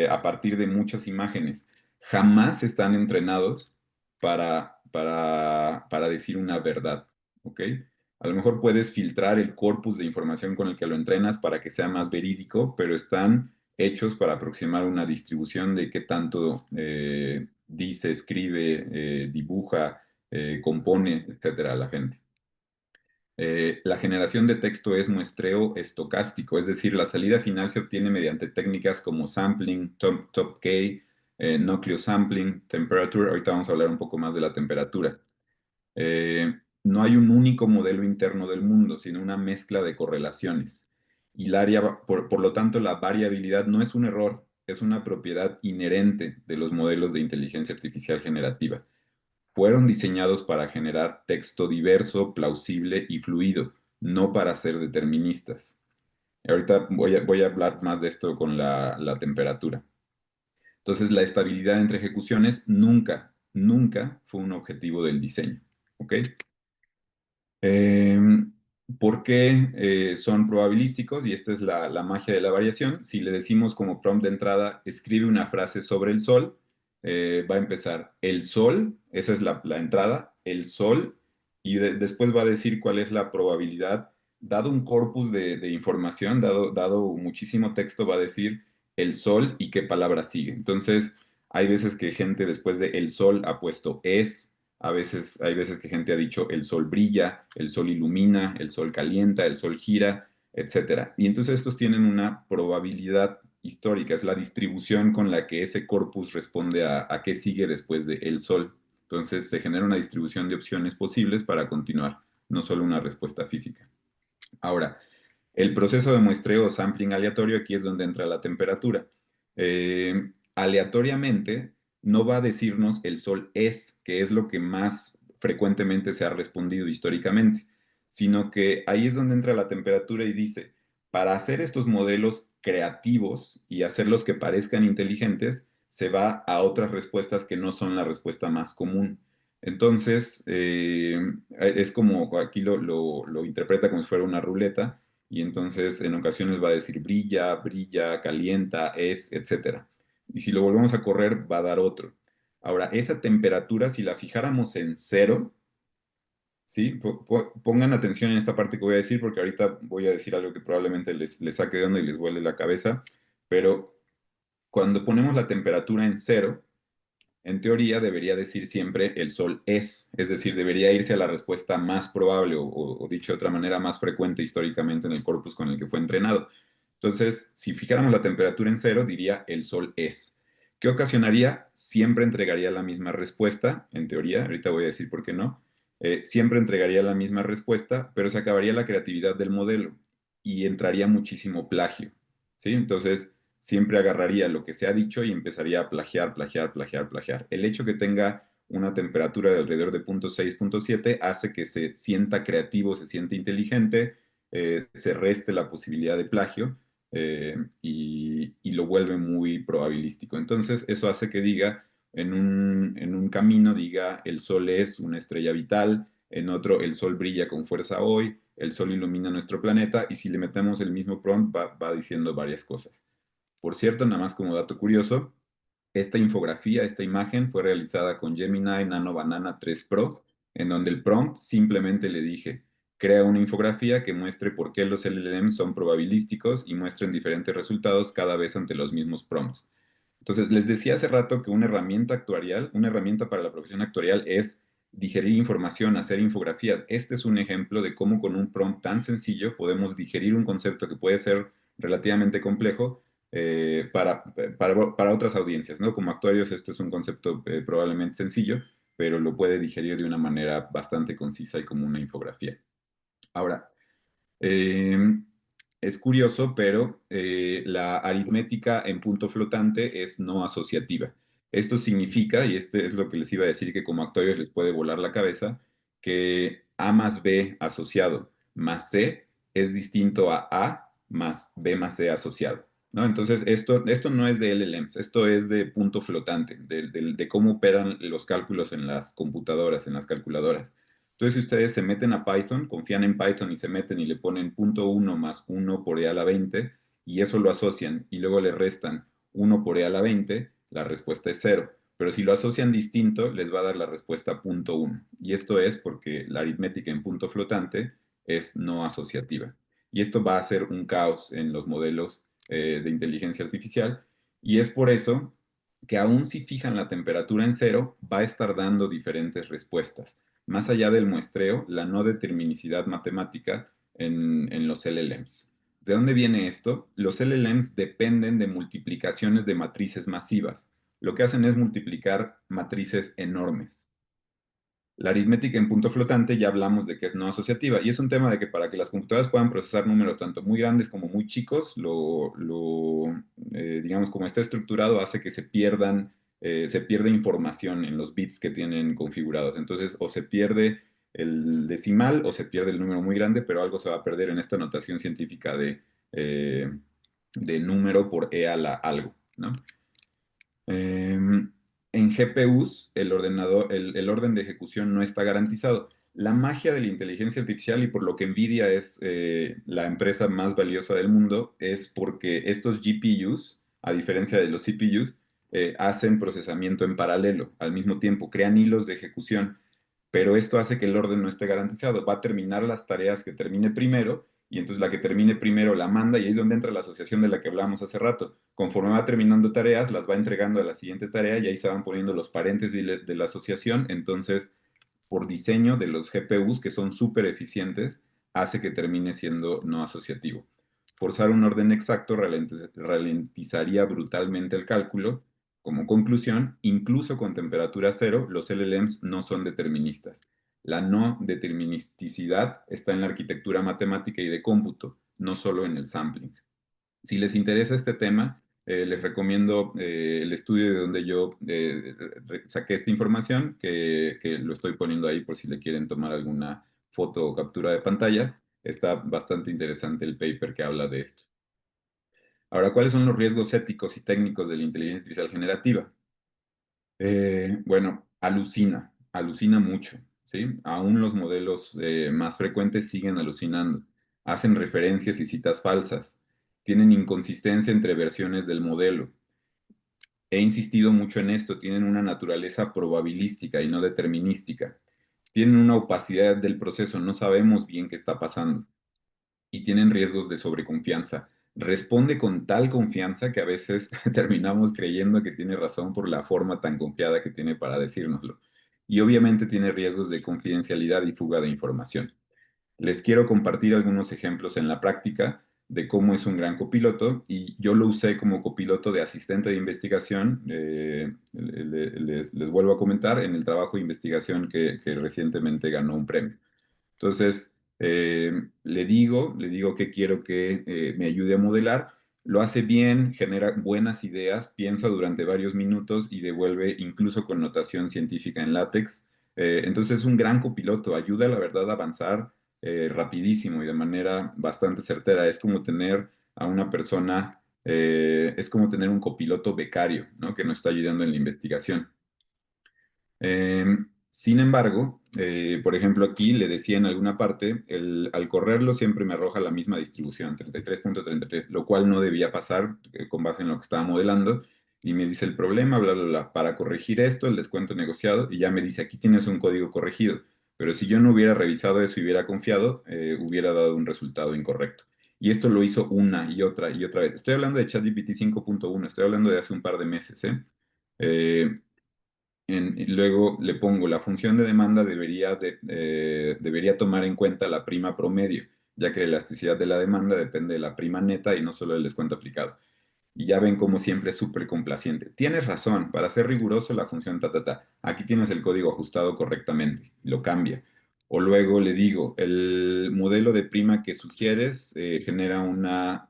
a partir de muchas imágenes. Jamás están entrenados para decir una verdad, ¿ok? A lo mejor puedes filtrar el corpus de información con el que lo entrenas para que sea más verídico, pero están hechos para aproximar una distribución de qué tanto dice, escribe, dibuja, compone, etcétera, la gente. La generación de texto es muestreo estocástico, es decir, la salida final se obtiene mediante técnicas como sampling, top-K, núcleo sampling, temperature. Ahorita vamos a hablar un poco más de la temperatura. No hay un único modelo interno del mundo, sino una mezcla de correlaciones. Y por lo tanto, la variabilidad no es un error, es una propiedad inherente de los modelos de inteligencia artificial generativa. Fueron diseñados para generar texto diverso, plausible y fluido, no para ser deterministas. Ahorita voy a hablar más de esto con la temperatura. Entonces, la estabilidad entre ejecuciones nunca fue un objetivo del diseño. ¿Ok? ¿Por qué son probabilísticos? Y esta es la magia de la variación. Si le decimos como prompt de entrada, escribe una frase sobre el sol, va a empezar el sol, esa es la entrada, el sol, y después va a decir cuál es la probabilidad, dado un corpus de información, dado muchísimo texto, va a decir el sol y qué palabra sigue. Entonces, hay veces que gente después de el sol ha puesto es. Hay veces que gente ha dicho el sol brilla, el sol ilumina, el sol calienta, el sol gira, etc. Y entonces estos tienen una probabilidad histórica, es la distribución con la que ese corpus responde a qué sigue después de el sol. Entonces se genera una distribución de opciones posibles para continuar, no solo una respuesta física. Ahora, el proceso de muestreo o sampling aleatorio, aquí es donde entra la temperatura. Aleatoriamente no va a decirnos el sol es, que es lo que más frecuentemente se ha respondido históricamente, sino que ahí es donde entra la temperatura y dice, para hacer estos modelos creativos y hacerlos que parezcan inteligentes, se va a otras respuestas que no son la respuesta más común. Entonces, es como, aquí lo interpreta como si fuera una ruleta, y entonces en ocasiones va a decir brilla, brilla, calienta, es, etc. Y si lo volvemos a correr, va a dar otro. Ahora, esa temperatura, si la fijáramos en 0, ¿sí? Pongan atención en esta parte que voy a decir, porque ahorita voy a decir algo que probablemente les saque de onda y les vuele la cabeza, pero cuando ponemos la temperatura en 0, en teoría debería decir siempre el sol es decir, debería irse a la respuesta más probable o dicho de otra manera, más frecuente históricamente en el corpus con el que fue entrenado. Entonces, si fijáramos la temperatura en 0, diría el sol es. ¿Qué ocasionaría? Siempre entregaría la misma respuesta, en teoría, ahorita voy a decir por qué no. Siempre entregaría la misma respuesta, pero se acabaría la creatividad del modelo y entraría muchísimo plagio, ¿sí? Entonces, siempre agarraría lo que se ha dicho y empezaría a plagiar, plagiar, plagiar, plagiar. El hecho que tenga una temperatura de alrededor de 0.6, 0.7 hace que se sienta creativo, se sienta inteligente, se reste la posibilidad de plagio y lo vuelve muy probabilístico. Entonces, eso hace que diga, en un camino diga, el sol es una estrella vital, en otro, el sol brilla con fuerza hoy, el sol ilumina nuestro planeta, y si le metemos el mismo prompt, va diciendo varias cosas. Por cierto, nada más como dato curioso, esta infografía, esta imagen fue realizada con Gemini Nano Banana 3 Pro, en donde el prompt simplemente le dije, crea una infografía que muestre por qué los LLMs son probabilísticos y muestren diferentes resultados cada vez ante los mismos prompts. Entonces, les decía hace rato que una herramienta actuarial, una herramienta para la profesión actuarial es digerir información, hacer infografías. Este es un ejemplo de cómo con un prompt tan sencillo podemos digerir un concepto que puede ser relativamente complejo para otras audiencias, ¿no? Como actuarios, este es un concepto probablemente sencillo, pero lo puede digerir de una manera bastante concisa y como una infografía. Ahora, eh, es curioso, pero la aritmética en punto flotante es no asociativa. Esto significa, y este es lo que les iba a decir, que como actuarios les puede volar la cabeza, que A más B asociado más C es distinto a A más B más C asociado, ¿no? Entonces, esto no es de LLMs, esto es de punto flotante, de cómo operan los cálculos en las computadoras, en las calculadoras. Entonces, si ustedes se meten a Python, confían en Python y se meten y le ponen 0.1 más 1 por e a la 20 y eso lo asocian y luego le restan 1 por e a la 20, la respuesta es 0. Pero si lo asocian distinto, les va a dar la respuesta 0.1. Y esto es porque la aritmética en punto flotante es no asociativa. Y esto va a ser un caos en los modelos de inteligencia artificial. Y es por eso que aún si fijan la temperatura en 0, va a estar dando diferentes respuestas. Más allá del muestreo, la no determinicidad matemática en los LLMs. ¿De dónde viene esto? Los LLMs dependen de multiplicaciones de matrices masivas. Lo que hacen es multiplicar matrices enormes. La aritmética en punto flotante ya hablamos de que es no asociativa y es un tema de que para que las computadoras puedan procesar números tanto muy grandes como muy chicos, digamos, como está estructurado, hace que se pierde información en los bits que tienen configurados. Entonces, o se pierde el decimal o se pierde el número muy grande, pero algo se va a perder en esta notación científica de número por e a la algo, ¿no? En GPUs, el orden de ejecución no está garantizado. La magia de la inteligencia artificial y por lo que Nvidia es la empresa más valiosa del mundo es porque estos GPUs, a diferencia de los CPUs, hacen procesamiento en paralelo al mismo tiempo, crean hilos de ejecución, pero esto hace que el orden no esté garantizado. Va a terminar las tareas que termine primero y entonces la que termine primero la manda y ahí es donde entra la asociación de la que hablamos hace rato. Conforme va terminando tareas, las va entregando a la siguiente tarea y ahí se van poniendo los paréntesis de la asociación. Entonces, por diseño de los GPUs, que son súper eficientes, hace que termine siendo no asociativo. Forzar un orden exacto ralentizaría brutalmente el cálculo. Como conclusión, incluso con temperatura cero, los LLMs no son deterministas. La no deterministicidad está en la arquitectura matemática y de cómputo, no solo en el sampling. Si les interesa este tema, les recomiendo el estudio de donde yo saqué esta información, que lo estoy poniendo ahí por si le quieren tomar alguna foto o captura de pantalla. Está bastante interesante el paper que habla de esto. Ahora, ¿cuáles son los riesgos éticos y técnicos de la inteligencia artificial generativa? Bueno, alucina mucho, ¿sí? Aún los modelos más frecuentes siguen alucinando, hacen referencias y citas falsas, tienen inconsistencia entre versiones del modelo. He insistido mucho en esto, tienen una naturaleza probabilística y no determinística. Tienen una opacidad del proceso, no sabemos bien qué está pasando y tienen riesgos de sobreconfianza. Responde con tal confianza que a veces terminamos creyendo que tiene razón por la forma tan confiada que tiene para decírnoslo. Y obviamente tiene riesgos de confidencialidad y fuga de información. Les quiero compartir algunos ejemplos en la práctica de cómo es un gran copiloto y yo lo usé como copiloto de asistente de investigación. Les vuelvo a comentar en el trabajo de investigación que recientemente ganó un premio. Entonces, le digo que quiero que me ayude a modelar. Lo hace bien, genera buenas ideas, piensa durante varios minutos y devuelve incluso con notación científica en látex. Entonces es un gran copiloto, ayuda la verdad a avanzar rapidísimo y de manera bastante certera. Es como tener a una persona, es como tener un copiloto becario, ¿no? Que nos está ayudando en la investigación. Sin embargo, por ejemplo, aquí le decía en alguna parte, al correrlo siempre me arroja la misma distribución, 33.33, lo cual no debía pasar con base en lo que estaba modelando. Y me dice el problema, bla, bla, bla. Para corregir esto, el descuento negociado, y ya me dice, aquí tienes un código corregido. Pero si yo no hubiera revisado eso y hubiera confiado, hubiera dado un resultado incorrecto. Y esto lo hizo una y otra vez. Estoy hablando de ChatGPT 5.1, estoy hablando de hace un par de meses, ¿eh? Eh, y luego le pongo la función de demanda debería tomar en cuenta la prima promedio, ya que la elasticidad de la demanda depende de la prima neta y no solo del descuento aplicado. Y ya ven como siempre es súper complaciente. Tienes razón, para ser riguroso la función ta, ta, ta. Aquí tienes el código ajustado correctamente, lo cambia. O luego le digo, el modelo de prima que sugieres genera una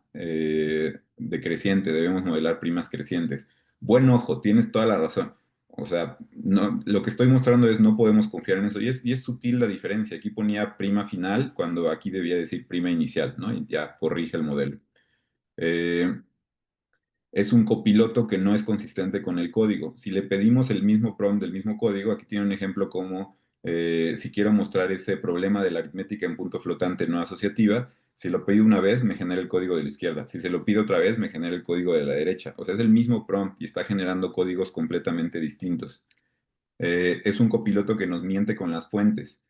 decreciente, debemos modelar primas crecientes. Buen ojo, tienes toda la razón. O sea, no, lo que estoy mostrando es no podemos confiar en eso. Y es sutil la diferencia. Aquí ponía prima final cuando aquí debía decir prima inicial, ¿no? Y ya corrige el modelo. Eh, es un copiloto que no es consistente con el código. Si le pedimos el mismo prompt del mismo código, aquí tiene un ejemplo como si quiero mostrar ese problema de la aritmética en punto flotante no asociativa, si lo pido una vez me genera el código de la izquierda, si se lo pido otra vez me genera el código de la derecha. O sea, es el mismo prompt y está generando códigos completamente distintos. Es un copiloto que nos miente con las fuentes.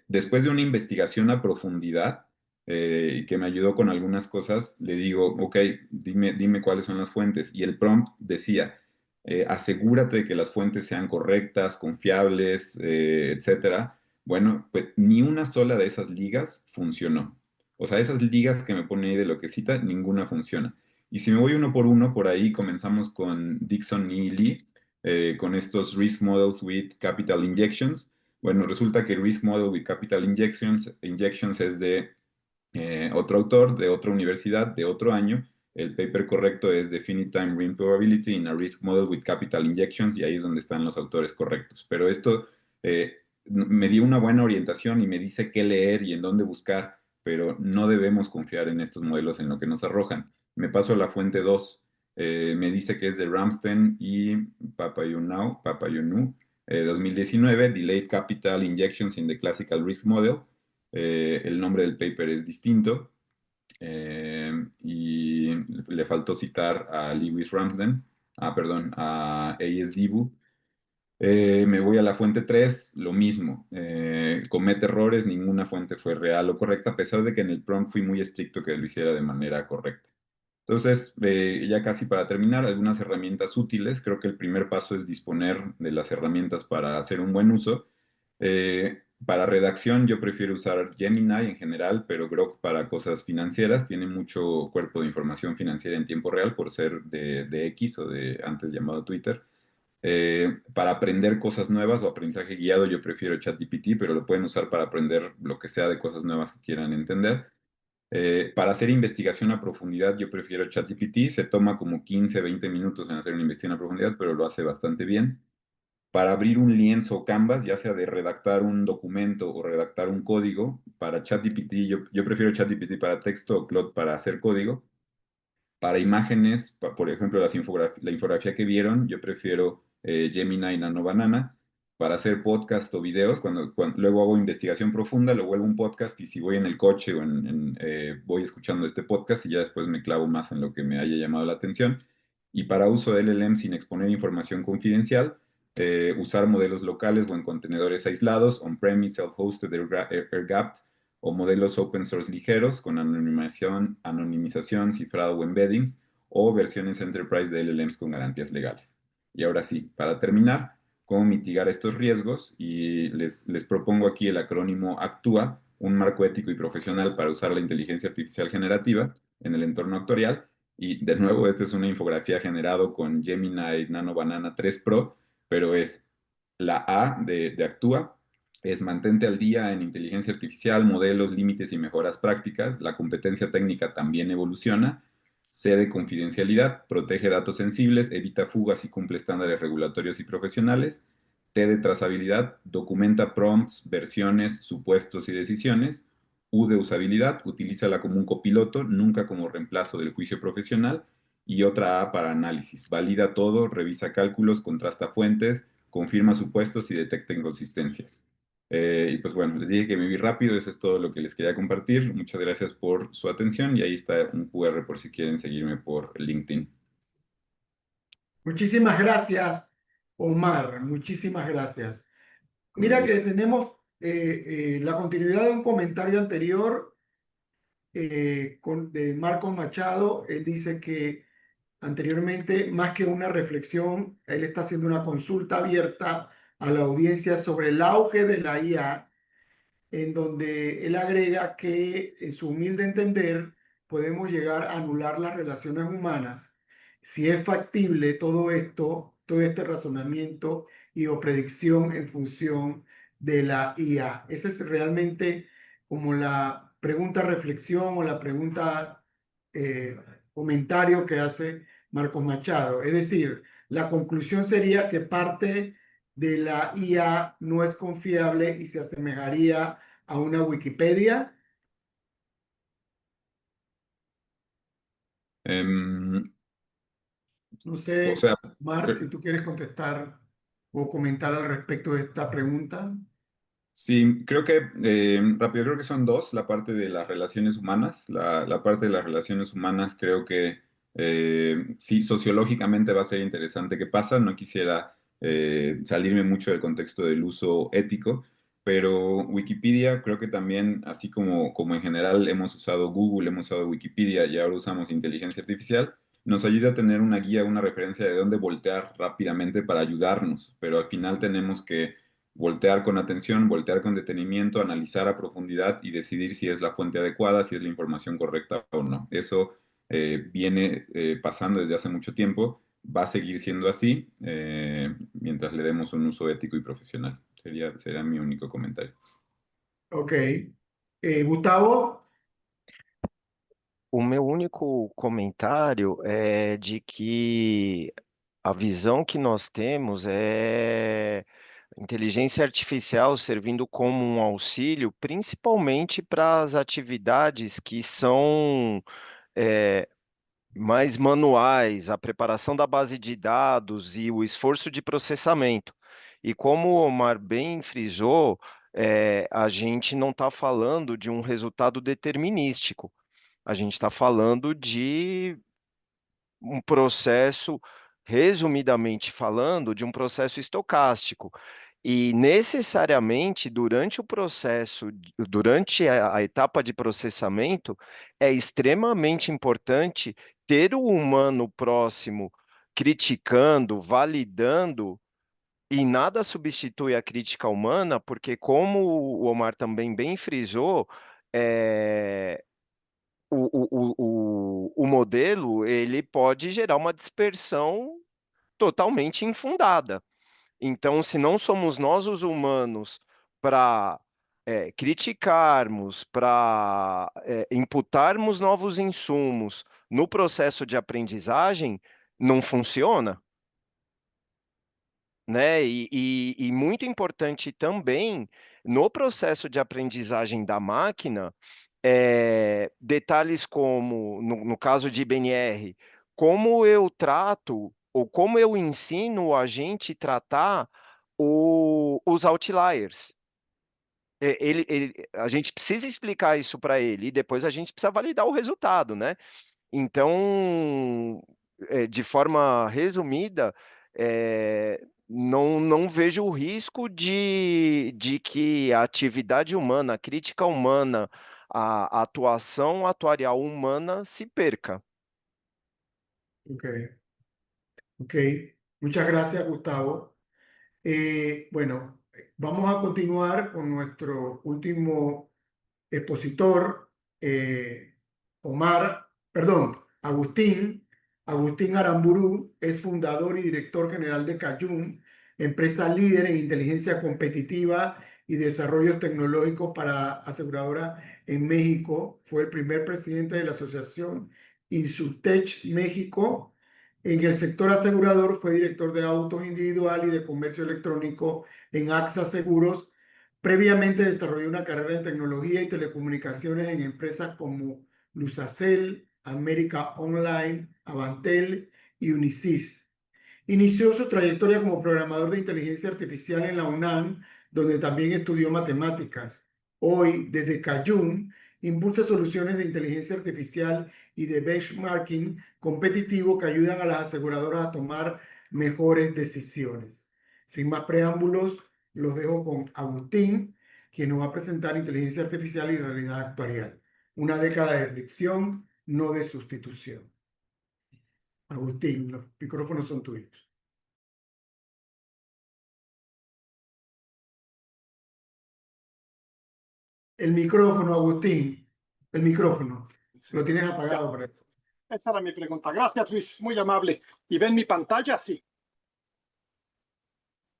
Después de una investigación a profundidad, y que me ayudó con algunas cosas, le digo, ok, dime cuáles son las fuentes. Y el prompt decía, asegúrate de que las fuentes sean correctas, confiables, etcétera. Bueno, pues ni una sola de esas ligas funcionó. O sea, esas ligas que me pone ahí de lo que cita, ninguna funciona. Y si me voy uno por uno, por ahí comenzamos con Dixon y Lee, con estos Risk Models with Capital Injections. Bueno, resulta que Risk Model with Capital Injections es de otro autor, de otra universidad, de otro año. El paper correcto es Definite Time Ring Probability in a Risk Model with Capital Injections, y ahí es donde están los autores correctos. Pero esto me dio una buena orientación y me dice qué leer y en dónde buscar, pero no debemos confiar en estos modelos en lo que nos arrojan. Me paso a la fuente 2. Me dice que es de Ramsden y Papayonu, 2019, Delayed Capital Injections in the Classical Risk Model. El nombre del paper es distinto y le faltó citar a Lewis Ramsden, perdón, a A.S. Dibu. Me voy a la fuente 3, lo mismo. Comete errores, ninguna fuente fue real o correcta, a pesar de que en el prompt fui muy estricto que lo hiciera de manera correcta. Entonces, ya casi para terminar, algunas herramientas útiles. Creo que el primer paso es disponer de las herramientas para hacer un buen uso. Para redacción yo prefiero usar Gemini en general, pero Grok para cosas financieras tiene mucho cuerpo de información financiera en tiempo real por ser de X o de antes llamado Twitter. Para aprender cosas nuevas o aprendizaje guiado yo prefiero ChatGPT, pero lo pueden usar para aprender lo que sea de cosas nuevas que quieran entender. Para hacer investigación a profundidad, yo prefiero ChatGPT. Se toma como 15, 20 minutos en hacer una investigación a profundidad, pero lo hace bastante bien. Para abrir un lienzo o Canvas, ya sea de redactar un documento o redactar un código, para ChatGPT, yo prefiero ChatGPT para texto o Claude para hacer código. Para imágenes, por ejemplo, la infografía que vieron, yo prefiero Gemini Nano Banana. Para hacer podcast o videos, cuando luego hago investigación profunda, lo vuelvo un podcast y si voy en el coche o voy escuchando este podcast y ya después me clavo más en lo que me haya llamado la atención. Y para uso de LLM sin exponer información confidencial, usar modelos locales o en contenedores aislados, on-premise, self-hosted, air-gapped, o modelos open source ligeros con anonimización, cifrado o embeddings, o versiones enterprise de LLMs con garantías legales. Y ahora sí, para terminar, cómo mitigar estos riesgos, y les propongo aquí el acrónimo ACTUA, un marco ético y profesional para usar la inteligencia artificial generativa en el entorno actuarial. Y de nuevo, esta es una infografía generado con Gemini Nano Banana 3 Pro, pero es la A de ACTUA, es mantente al día en inteligencia artificial, modelos, límites y mejoras prácticas. La competencia técnica también evoluciona. C de confidencialidad, protege datos sensibles, evita fugas y cumple estándares regulatorios y profesionales. T de trazabilidad, documenta prompts, versiones, supuestos y decisiones. U de usabilidad, utilízala como un copiloto, nunca como reemplazo del juicio profesional. Y otra A para análisis, valida todo, revisa cálculos, contrasta fuentes, confirma supuestos y detecta inconsistencias. Y pues bueno, les dije que me vi rápido, eso es todo lo que les quería compartir. Muchas gracias por su atención y ahí está un QR por si quieren seguirme por LinkedIn. Muchísimas gracias, Omar. Muchísimas gracias. Con Mira gusto. que tenemos la continuidad de un comentario anterior de Marcos Machado. Él dice que anteriormente, más que una reflexión, él está haciendo una consulta abierta a la audiencia sobre el auge de la IA, en donde él agrega que, en su humilde entender, podemos llegar a anular las relaciones humanas si es factible todo esto, todo este razonamiento y o predicción en función de la IA. Esa es realmente como la pregunta reflexión o la pregunta eh, comentario que hace Marcos Machado. Es decir, la conclusión sería que parte de la IA no es confiable y se asemejaría a una Wikipedia. Em, No o sé, sea, Marc, si cre- tú quieres contestar o comentar al respecto de esta pregunta. sí, creo que, rápido, creo que son dos, la parte de las relaciones humanas. La parte de las relaciones humanas creo que sí, sociológicamente va a ser interesante qué pasa. No quisiera salirme mucho del contexto del uso ético, pero Wikipedia creo que también, así como en general hemos usado Google, hemos usado Wikipedia y ahora usamos inteligencia artificial, nos ayuda a tener una guía, una referencia de dónde voltear rápidamente para ayudarnos, pero al final tenemos que voltear con atención, voltear con detenimiento, analizar a profundidad y decidir si es la fuente adecuada, si es la información correcta o no. Eso viene pasando desde hace mucho tiempo, va a seguir siendo así mientras le demos un uso ético y profesional. Sería mi único comentario. Ok. Gustavo. O meu único comentário é de que a visão que nós temos é inteligência artificial servindo como um auxílio, principalmente para as atividades que são mais manuais, a preparação da base de dados e o esforço de processamento. E como o Omar bem frisou, a gente não está falando de um resultado determinístico. A gente está falando de um processo, resumidamente falando, de um processo estocástico. E necessariamente, durante o processo, durante a etapa de processamento, é extremamente importante ter o humano próximo criticando, validando, e nada substitui a crítica humana, porque, como o Omar também bem frisou, é, o modelo ele pode gerar uma dispersão totalmente infundada. Então, se não somos nós os humanos para criticarmos, para imputarmos novos insumos no processo de aprendizagem, não funciona, né? E muito importante também, no processo de aprendizagem da máquina, detalhes como, no caso de IBNR, como eu trato ou como eu ensino o agente tratar os outliers. A gente precisa explicar isso para ele e depois a gente precisa validar o resultado, né? Então, de forma resumida, não vejo o risco de que a atividade humana, a crítica humana, a atuação atuarial humana se perca. Ok, ok. Muchas gracias, Gustavo. Bueno, vamos a continuar con nuestro último expositor, Agustín. Agustín Aramburu es fundador y director general de Cayun, empresa líder en inteligencia competitiva y desarrollos tecnológicos para aseguradoras en México. Fue el primer presidente de la asociación Insurtech México. En el sector asegurador fue director de autos individual y de comercio electrónico en AXA Seguros. Previamente desarrolló una carrera en tecnología y telecomunicaciones en empresas como Luzacel, América Online, Avantel y Unisys. Inició su trayectoria como programador de inteligencia artificial en la UNAM, donde también estudió matemáticas. Hoy, desde Cayun, impulsa soluciones de inteligencia artificial y de benchmarking competitivo que ayudan a las aseguradoras a tomar mejores decisiones. Sin más preámbulos, los dejo con Agustín, quien nos va a presentar inteligencia artificial y realidad actuarial. Una década de lección, no de sustitución. Agustín, los micrófonos son tuyos. El micrófono, Agustín. El micrófono. Sí. Lo tienes apagado, parece. Esa era mi pregunta. Gracias, Luis. Muy amable. ¿Y ven mi pantalla? Sí.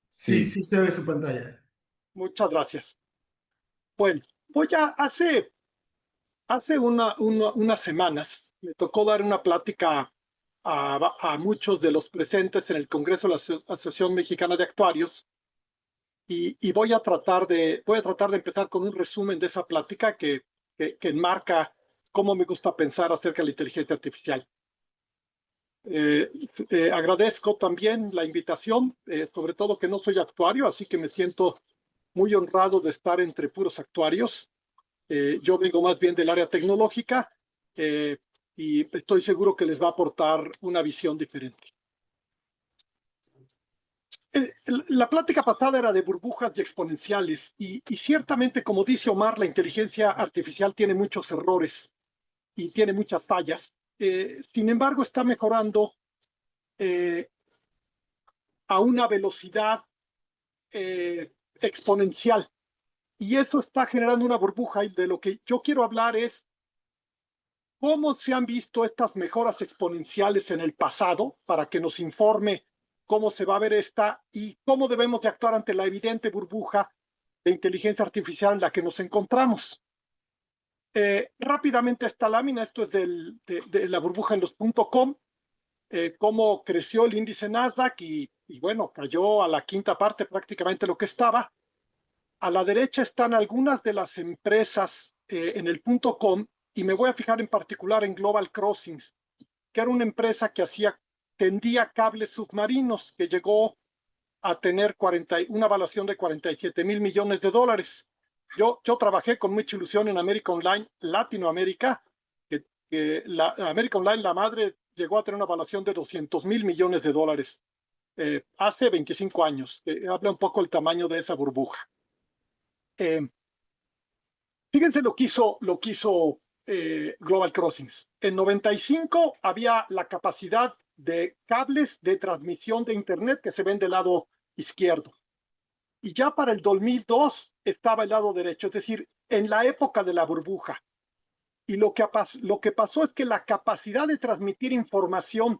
Sí, Sí, sí se ve su pantalla. Muchas gracias. Bueno, hace unas semanas me tocó dar una plática a muchos de los presentes en el Congreso de la Asociación Mexicana de Actuarios y voy a tratar de empezar con un resumen de esa plática que enmarca cómo me gusta pensar acerca de la inteligencia artificial. Agradezco también la invitación, sobre todo que no soy actuario, así que me siento muy honrado de estar entre puros actuarios. Yo vengo más bien del área tecnológica y estoy seguro que les va a aportar una visión diferente. La plática pasada era de burbujas y exponenciales y ciertamente, como dice Omar, la inteligencia artificial tiene muchos errores y tiene muchas fallas. Sin embargo, está mejorando a una velocidad exponencial. Y eso está generando una burbuja y de lo que yo quiero hablar es cómo se han visto estas mejoras exponenciales en el pasado para que nos informe cómo se va a ver esta y cómo debemos de actuar ante la evidente burbuja de inteligencia artificial en la que nos encontramos. Rápidamente esta lámina, esto es de la burbuja en los .com, cómo creció el índice Nasdaq y bueno, cayó a la quinta parte prácticamente lo que estaba. A la derecha están algunas de las empresas en el .com y me voy a fijar en particular en Global Crossings, que era una empresa que tendía cables submarinos, que llegó a tener una evaluación de $47,000 millones. Yo trabajé con mucha ilusión en América Online Latinoamérica, que la América Online, la madre, llegó a tener una evaluación de $200,000 millones hace 25 años. Habla un poco el tamaño de esa burbuja. Fíjense lo que hizo Global Crossings. En 95 había la capacidad de cables de transmisión de Internet que se ven del lado izquierdo. Y ya para el 2002 estaba el lado derecho, es decir, en la época de la burbuja. Y lo que pasó es que la capacidad de transmitir información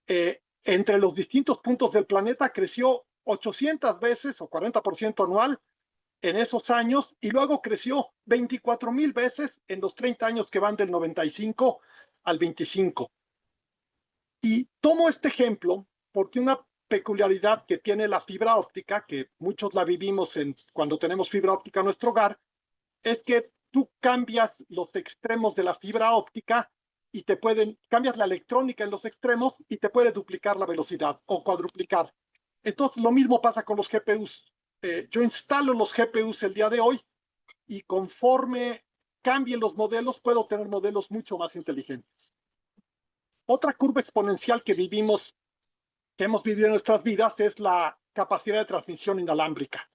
entre los distintos puntos del planeta creció 800 veces o 40% anual en esos años y luego creció 24,000 veces en los 30 años que van del 95 al 25. Y tomo este ejemplo porque una peculiaridad que tiene la fibra óptica, que muchos la vivimos cuando tenemos fibra óptica en nuestro hogar, es que tú cambias los extremos de la fibra óptica y cambias la electrónica en los extremos y te puede duplicar la velocidad o cuadruplicar. Entonces lo mismo pasa con los GPUs. Yo instalo los GPUs el día de hoy y conforme cambien los modelos, puedo tener modelos mucho más inteligentes. Otra curva exponencial que hemos vivido en nuestras vidas es la capacidad de transmisión inalámbrica.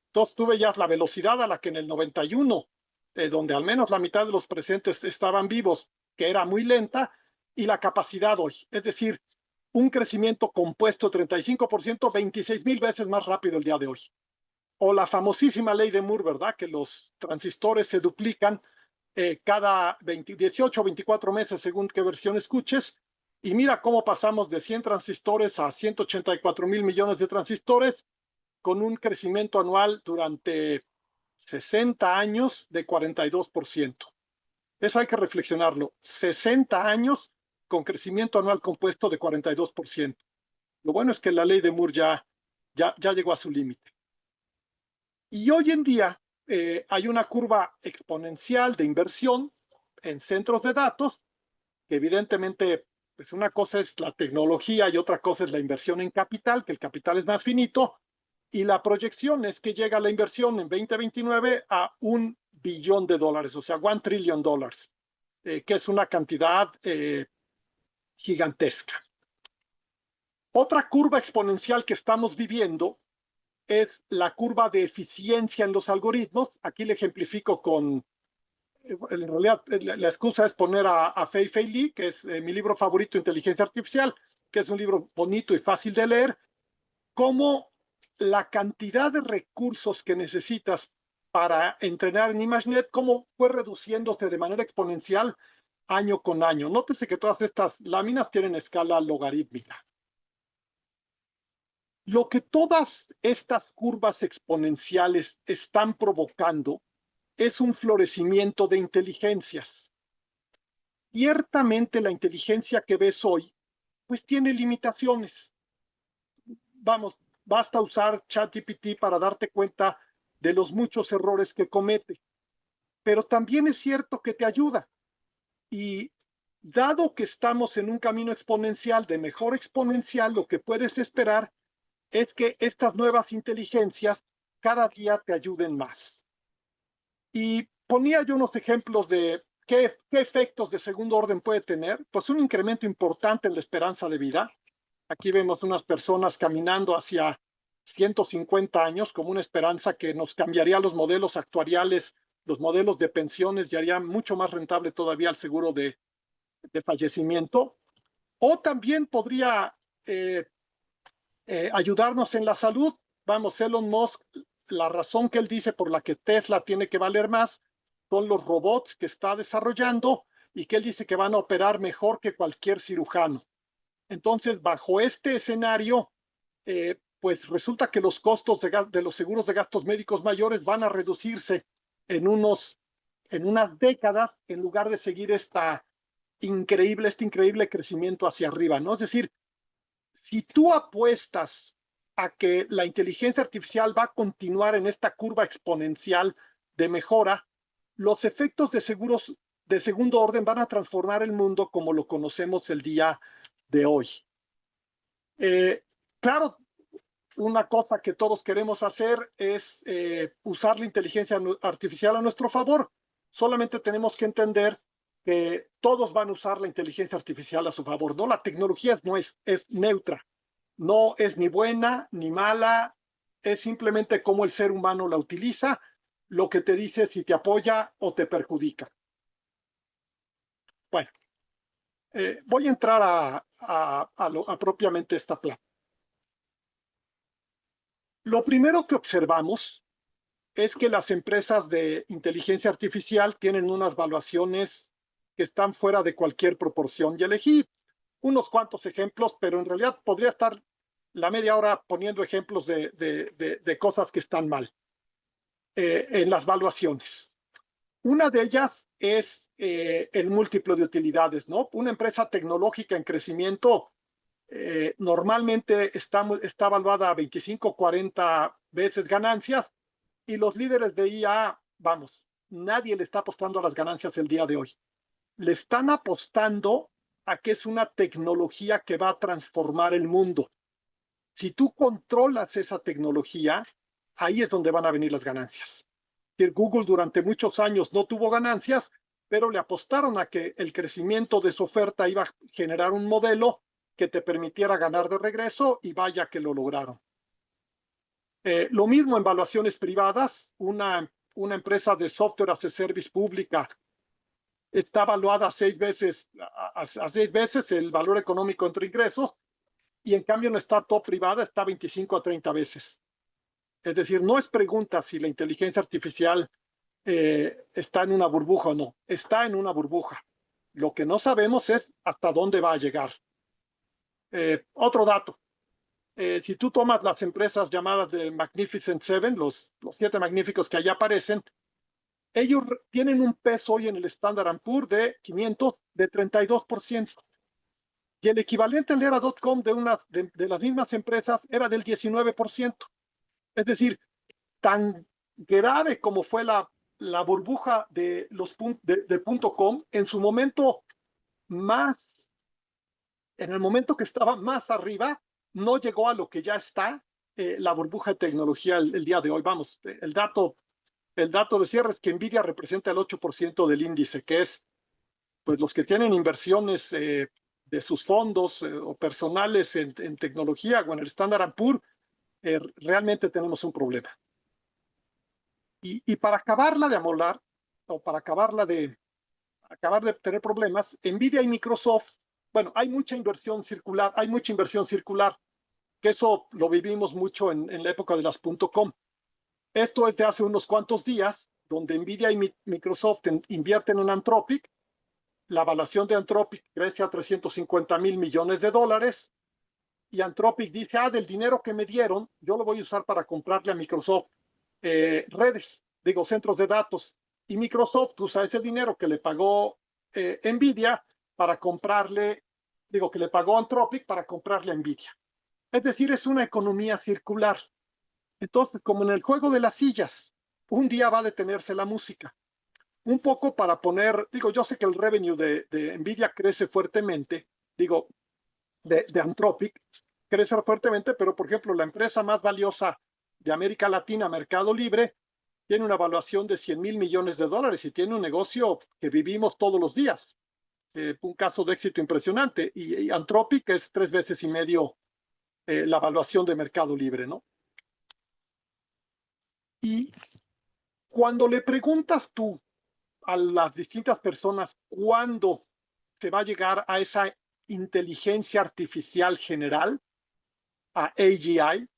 Entonces tú veías la velocidad a la que en el 91, donde al menos la mitad de los presentes estaban vivos, que era muy lenta, y la capacidad hoy, es decir, un crecimiento compuesto 35%, 26,000 veces más rápido el día de hoy. O la famosísima ley de Moore, ¿verdad? Que los transistores se duplican cada 18 o 24 meses, según qué versión escuches, y mira cómo pasamos de 100 transistores a 184,000 millones de transistores, con un crecimiento anual durante 60 años de 42%. Eso hay que reflexionarlo. 60 años con crecimiento anual compuesto de 42%. Lo bueno es que la ley de Moore ya llegó a su límite. Y hoy en día hay una curva exponencial de inversión en centros de datos, que evidentemente, pues una cosa es la tecnología y otra cosa es la inversión en capital, que el capital es más finito, y la proyección es que llega la inversión en 2029 a $1 billón, o sea, $1 trillion, que es una cantidad gigantesca. Otra curva exponencial que estamos viviendo es la curva de eficiencia en los algoritmos. Aquí le ejemplifico en realidad la excusa es poner a Fei Li, que es mi libro favorito, Inteligencia Artificial, que es un libro bonito y fácil de leer, cómo la cantidad de recursos que necesitas para entrenar en ImageNet, cómo fue reduciéndose de manera exponencial año con año. Nótese que todas estas láminas tienen escala logarítmica. Lo que todas estas curvas exponenciales están provocando es un florecimiento de inteligencias. Ciertamente la inteligencia que ves hoy, pues tiene limitaciones. Vamos, basta usar ChatGPT para darte cuenta de los muchos errores que comete. Pero también es cierto que te ayuda. Y dado que estamos en un camino exponencial, de mejora exponencial, lo que puedes esperar es que estas nuevas inteligencias cada día te ayuden más. Y ponía yo unos ejemplos de qué efectos de segundo orden puede tener. Pues un incremento importante en la esperanza de vida. Aquí vemos unas personas caminando hacia 150 años como una esperanza que nos cambiaría los modelos actuariales, los modelos de pensiones, y haría mucho más rentable todavía el seguro de fallecimiento. O también podría ayudarnos en la salud. Vamos, Elon Musk, la razón que él dice por la que Tesla tiene que valer más son los robots que está desarrollando y que él dice que van a operar mejor que cualquier cirujano. Entonces, bajo este escenario, pues resulta que los costos de los seguros de gastos médicos mayores van a reducirse en unas décadas, en lugar de seguir este increíble crecimiento hacia arriba, ¿no? Es decir, si tú apuestas a que la inteligencia artificial va a continuar en esta curva exponencial de mejora, los efectos de segundo orden van a transformar el mundo como lo conocemos el día de hoy. Claro, una cosa que todos queremos hacer es usar la inteligencia artificial a nuestro favor. Solamente tenemos que entender que todos van a usar la inteligencia artificial a su favor, ¿no? La tecnología es neutra, no es ni buena ni mala, es simplemente cómo el ser humano la utiliza, lo que te dice si te apoya o te perjudica. Bueno, voy a entrar a propiamente esta plática. Lo primero que observamos es que las empresas de inteligencia artificial tienen unas valuaciones que están fuera de cualquier proporción. Y elegí unos cuantos ejemplos, pero en realidad podría estar la media hora poniendo ejemplos de cosas que están mal. en las valuaciones. Una de ellas es el múltiplo de utilidades, ¿no? Una empresa tecnológica en crecimiento normalmente está evaluada a 25, 40 veces ganancias, y los líderes de IA, vamos, nadie le está apostando a las ganancias el día de hoy. Le están apostando a que es una tecnología que va a transformar el mundo. Si tú controlas esa tecnología, ahí es donde van a venir las ganancias. Google durante muchos años no tuvo ganancias, pero le apostaron a que el crecimiento de su oferta iba a generar un modelo que te permitiera ganar de regreso, y vaya que lo lograron. Lo mismo en valuaciones privadas. Una empresa de software as a service pública está valuada a 6 veces el valor económico entre ingresos, y en cambio una startup privada está 25 a 30 veces. Es decir, no es pregunta si la inteligencia artificial está en una burbuja o no. Está en una burbuja. Lo que no sabemos es hasta dónde va a llegar. Otro dato. Si tú tomas las empresas llamadas de Magnificent Seven, los 7 magníficos que allá aparecen, ellos tienen un peso hoy en el Standard & Poor's de 500 de 32%. Y el equivalente al era.com de las mismas empresas era del 19%. Es decir, tan grave como fue la burbuja de .com, en su momento más, en el momento que estaba más arriba, no llegó a lo que ya está la burbuja de tecnología el día de hoy. Vamos, el dato de cierre es que Nvidia representa el 8% del índice, que es, pues, los que tienen inversiones de sus fondos o personales en tecnología o en el Standard & Poor's, realmente tenemos un problema. Y para acabarla de amolar, o para acabar de tener problemas, Nvidia y Microsoft, bueno, hay mucha inversión circular, que eso lo vivimos mucho en la época de las .com. Esto es de hace unos cuantos días, donde Nvidia y Microsoft invierten en Anthropic. La evaluación de Anthropic crece a $350,000 millones, y Anthropic dice, del dinero que me dieron, yo lo voy a usar para comprarle a Microsoft centros de datos. Y Microsoft usa ese dinero que le pagó Nvidia para comprarle, que le pagó Anthropic para comprarle a Nvidia. Es decir, es una economía circular. Entonces, como en el juego de las sillas, un día va a detenerse la música. Un poco para poner, yo sé que el revenue de Nvidia crece fuertemente, de Anthropic, crece fuertemente, pero por ejemplo, la empresa más valiosa de América Latina, Mercado Libre, tiene una evaluación de $100,000 millones y tiene un negocio que vivimos todos los días. Un caso de éxito impresionante. Y Anthropic es 3 veces y medio la evaluación de Mercado Libre, ¿no? Y cuando le preguntas tú a las distintas personas cuándo se va a llegar a esa inteligencia artificial general, a AGI,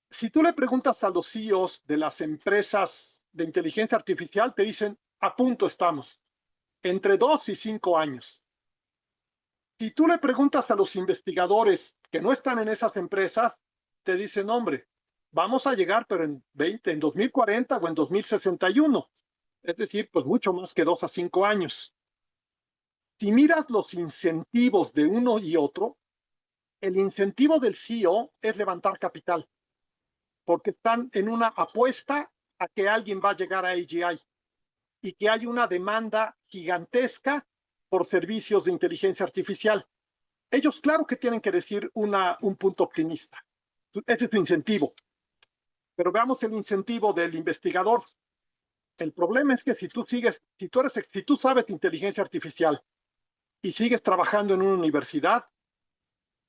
si tú le preguntas a los CEOs de las empresas de inteligencia artificial, te dicen, a punto estamos, entre 2 y 5 años. Si tú le preguntas a los investigadores que no están en esas empresas, te dicen, hombre, vamos a llegar, pero en 2040 o en 2061. Es decir, pues mucho más que 2 a 5 años. Si miras los incentivos de uno y otro, el incentivo del CEO es levantar capital, porque están en una apuesta a que alguien va a llegar a AGI y que hay una demanda gigantesca por servicios de inteligencia artificial. Ellos, claro que tienen que decir un punto optimista. Ese es su incentivo. Pero veamos el incentivo del investigador. El problema es que si tú sabes inteligencia artificial y sigues trabajando en una universidad,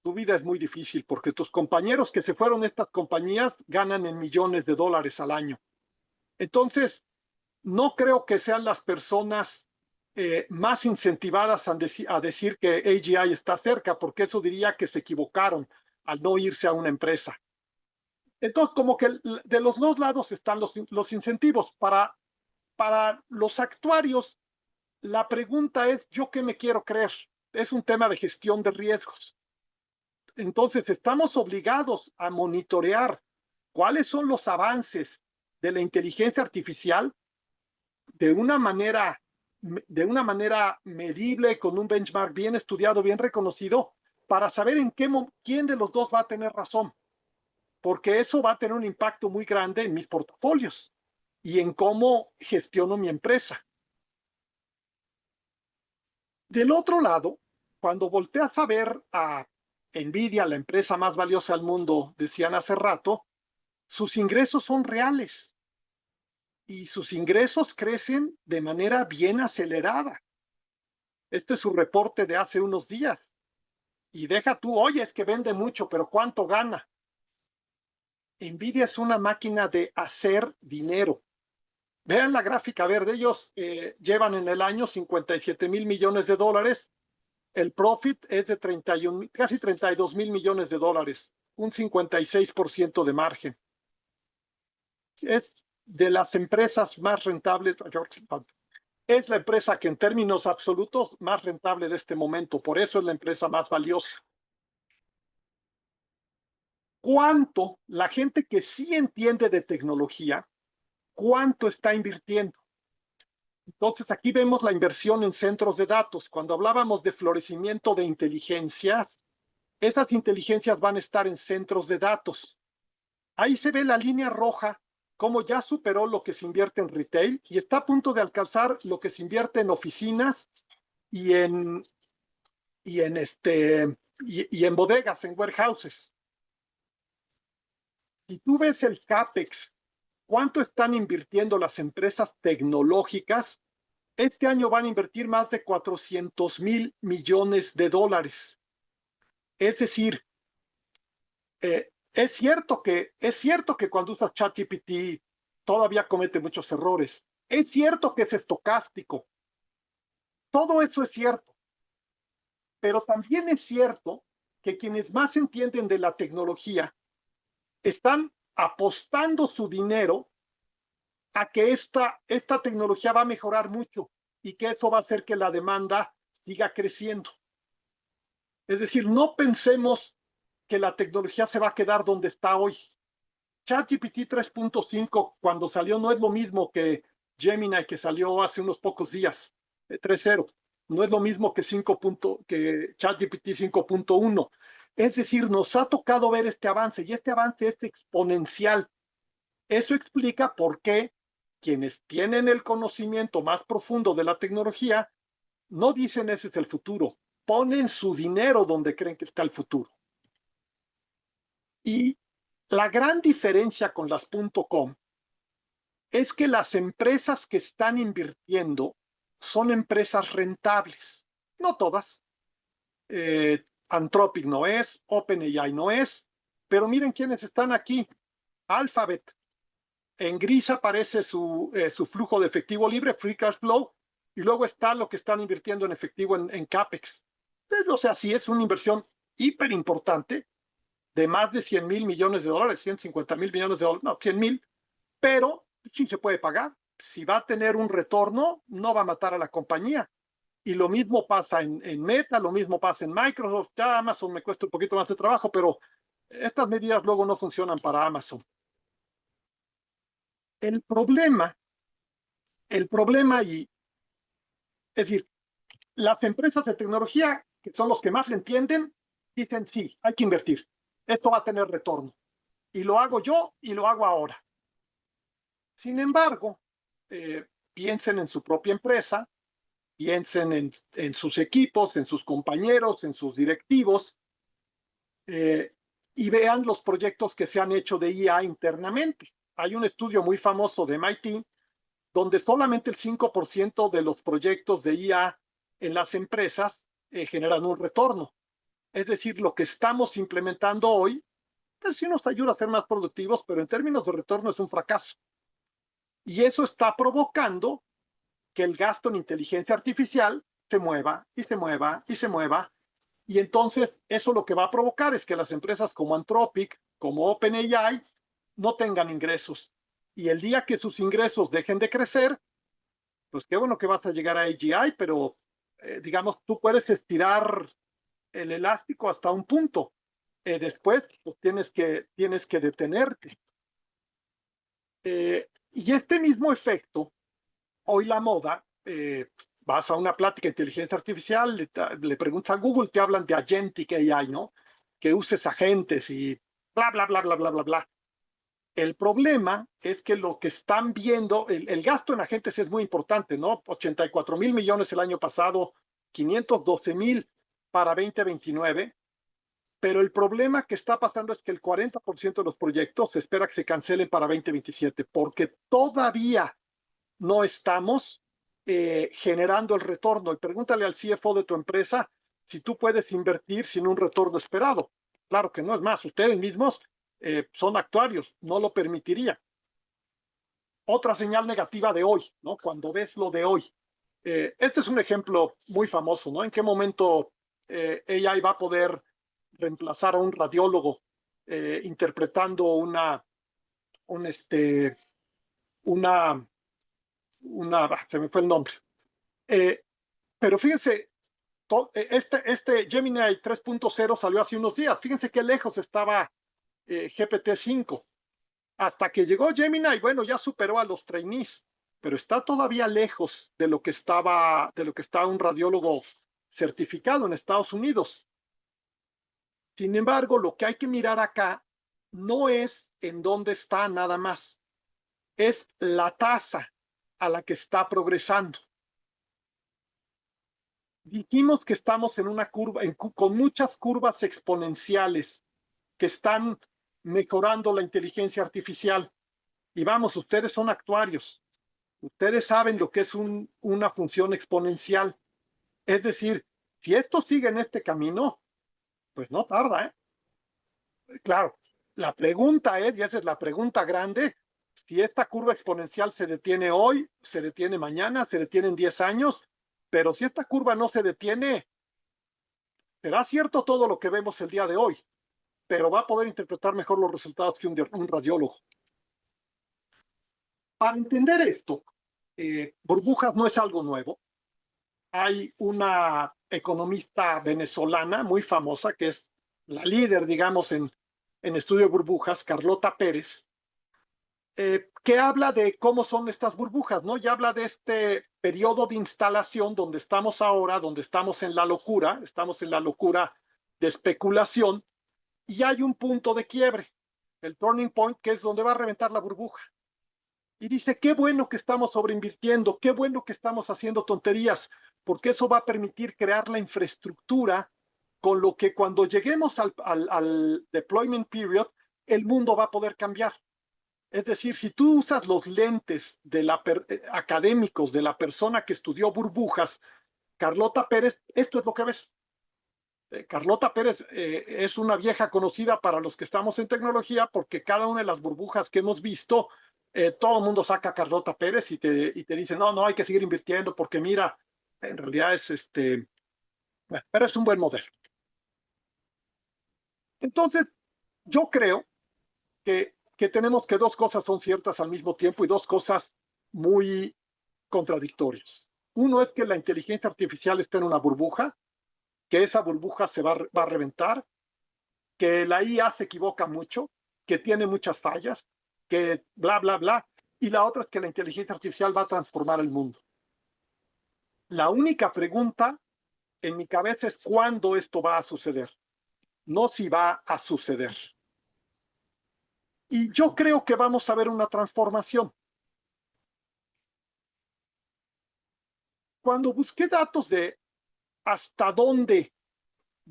tu vida es muy difícil, porque tus compañeros que se fueron a estas compañías ganan en millones de dólares al año. Entonces, no creo que sean las personas más incentivadas a decir que AGI está cerca, porque eso diría que se equivocaron al no irse a una empresa. Entonces, como que de los dos lados están los incentivos. Para los actuarios, la pregunta es, ¿yo qué me quiero creer? Es un tema de gestión de riesgos. Entonces, estamos obligados a monitorear cuáles son los avances de la inteligencia artificial de una manera medible, con un benchmark bien estudiado, bien reconocido, para saber quién de los dos va a tener razón, porque eso va a tener un impacto muy grande en mis portafolios y en cómo gestiono mi empresa. Del otro lado, cuando volteas a ver a Nvidia, la empresa más valiosa del mundo, decían hace rato, sus ingresos son reales y sus ingresos crecen de manera bien acelerada. Este es su reporte de hace unos días. Y deja tú, oye, es que vende mucho, pero ¿cuánto gana? Nvidia es una máquina de hacer dinero. Vean la gráfica verde, ellos llevan en el año 57 mil millones de dólares. El profit es de casi 32 mil millones de dólares, un 56% de margen. Es de las empresas más rentables. Es la empresa que en términos absolutos más rentable de este momento, por eso es la empresa más valiosa. ¿Cuánto la gente que sí entiende de tecnología, cuánto está invirtiendo? Entonces aquí vemos la inversión en centros de datos. Cuando hablábamos de florecimiento de inteligencia, esas inteligencias van a estar en centros de datos. Ahí se ve la línea roja, cómo ya superó lo que se invierte en retail y está a punto de alcanzar lo que se invierte en oficinas y en bodegas, en warehouses. Si tú ves el CAPEX, cuánto están invirtiendo las empresas tecnológicas, este año van a invertir más de 400 mil millones de dólares. Es decir, es cierto que cuando usas ChatGPT todavía comete muchos errores. Es cierto que es estocástico. Todo eso es cierto. Pero también es cierto que quienes más entienden de la tecnología están apostando su dinero a que esta tecnología va a mejorar mucho y que eso va a hacer que la demanda siga creciendo. Es decir, no pensemos que la tecnología se va a quedar donde está hoy. ChatGPT 3.5 cuando salió no es lo mismo que Gemini que salió hace unos pocos días, 3.0. No es lo mismo que ChatGPT 5.1. Es decir, nos ha tocado ver este avance y este avance es exponencial. Eso explica por qué quienes tienen el conocimiento más profundo de la tecnología no dicen ese es el futuro, ponen su dinero donde creen que está el futuro. Y la gran diferencia con las .com es que las empresas que están invirtiendo son empresas rentables. No todas. Anthropic no es, OpenAI no es, pero miren quiénes están aquí. Alphabet. En gris aparece su flujo de efectivo libre, free cash flow, y luego está lo que están invirtiendo en efectivo en CAPEX. Entonces, o sea, sí es una inversión hiper importante de más de 100 mil millones de dólares, 150 mil millones de dólares, no, 100 mil, pero sí se puede pagar. Si va a tener un retorno, no va a matar a la compañía. Y lo mismo pasa en Meta, lo mismo pasa en Microsoft. Ya Amazon me cuesta un poquito más de trabajo, pero estas medidas luego no funcionan para Amazon. El problema, es decir, las empresas de tecnología, que son los que más entienden, dicen sí, hay que invertir. Esto va a tener retorno. Y lo hago yo y lo hago ahora. Sin embargo, piensen en su propia empresa, piensen en sus equipos, en sus compañeros, en sus directivos, y vean los proyectos que se han hecho de IA internamente. Hay un estudio muy famoso de MIT donde solamente el 5% de los proyectos de IA en las empresas generan un retorno. Es decir, lo que estamos implementando hoy, pues sí nos ayuda a ser más productivos, pero en términos de retorno es un fracaso. Y eso está provocando que el gasto en inteligencia artificial se mueva y se mueva y se mueva. Y entonces eso lo que va a provocar es que las empresas como Anthropic, como OpenAI, no tengan ingresos. Y el día que sus ingresos dejen de crecer, pues qué bueno que vas a llegar a AGI, pero digamos, tú puedes estirar el elástico hasta un punto. Después pues, tienes que detenerte. Y este mismo efecto, hoy la moda, vas a una plática de inteligencia artificial, le preguntas a Google, te hablan de agentic AI, ¿no? Que uses agentes y bla, bla, bla, bla, bla, bla, bla. El problema es que lo que están viendo, el gasto en agentes es muy importante, ¿no? 84,000 millones el año pasado, 512,000 para 2029, pero el problema que está pasando es que el 40% de los proyectos se espera que se cancelen para 2027, porque todavía no estamos generando el retorno. Y pregúntale al CFO de tu empresa si tú puedes invertir sin un retorno esperado. Claro que no, es más, ustedes mismos son actuarios, no lo permitiría. Otra señal negativa de hoy, ¿no? Cuando ves lo de hoy. Este es un ejemplo muy famoso, ¿no? ¿En qué momento AI va a poder reemplazar a un radiólogo interpretando se me fue el nombre. Pero fíjense, este Gemini 3.0 salió hace unos días. Fíjense qué lejos estaba GPT-5. Hasta que llegó Gemini, bueno, ya superó a los trainees, pero está todavía lejos de lo que estaba un radiólogo certificado en Estados Unidos. Sin embargo, lo que hay que mirar acá no es en dónde está nada más, es la tasa a la que está progresando. Dijimos que estamos en una curva, con muchas curvas exponenciales que están mejorando la inteligencia artificial. Y vamos, ustedes son actuarios, ustedes saben lo que es una función exponencial. Es decir, si esto sigue en este camino, pues no tarda, ¿eh? Claro, la pregunta es, y esa es la pregunta grande, si esta curva exponencial se detiene hoy, se detiene mañana, se detiene en 10 años, pero si esta curva no se detiene, será cierto todo lo que vemos el día de hoy, pero va a poder interpretar mejor los resultados que un radiólogo. Para entender esto, burbujas no es algo nuevo. Hay una economista venezolana muy famosa, que es la líder, digamos, en estudio de burbujas, Carlota Pérez, que habla de cómo son estas burbujas, ¿no? Y habla de este periodo de instalación donde estamos ahora, donde estamos en la locura de especulación, y hay un punto de quiebre, el turning point, que es donde va a reventar la burbuja. Y dice, qué bueno que estamos sobreinvirtiendo, qué bueno que estamos haciendo tonterías, porque eso va a permitir crear la infraestructura con lo que cuando lleguemos al deployment period, el mundo va a poder cambiar. Es decir, si tú usas los lentes académicos de la persona que estudió burbujas, Carlota Pérez, esto es lo que ves. Carlota Pérez es una vieja conocida para los que estamos en tecnología, porque cada una de las burbujas que hemos visto, todo el mundo saca a Carlota Pérez y te dice, no, hay que seguir invirtiendo porque mira, en realidad es pero es un buen modelo. Entonces, yo creo que tenemos que dos cosas son ciertas al mismo tiempo y dos cosas muy contradictorias. Uno es que la inteligencia artificial está en una burbuja, que esa burbuja se va a reventar, que la IA se equivoca mucho, que tiene muchas fallas, que bla, bla, bla. Y la otra es que la inteligencia artificial va a transformar el mundo. La única pregunta en mi cabeza es cuándo esto va a suceder, no si va a suceder. Y yo creo que vamos a ver una transformación. Cuando busqué datos de hasta dónde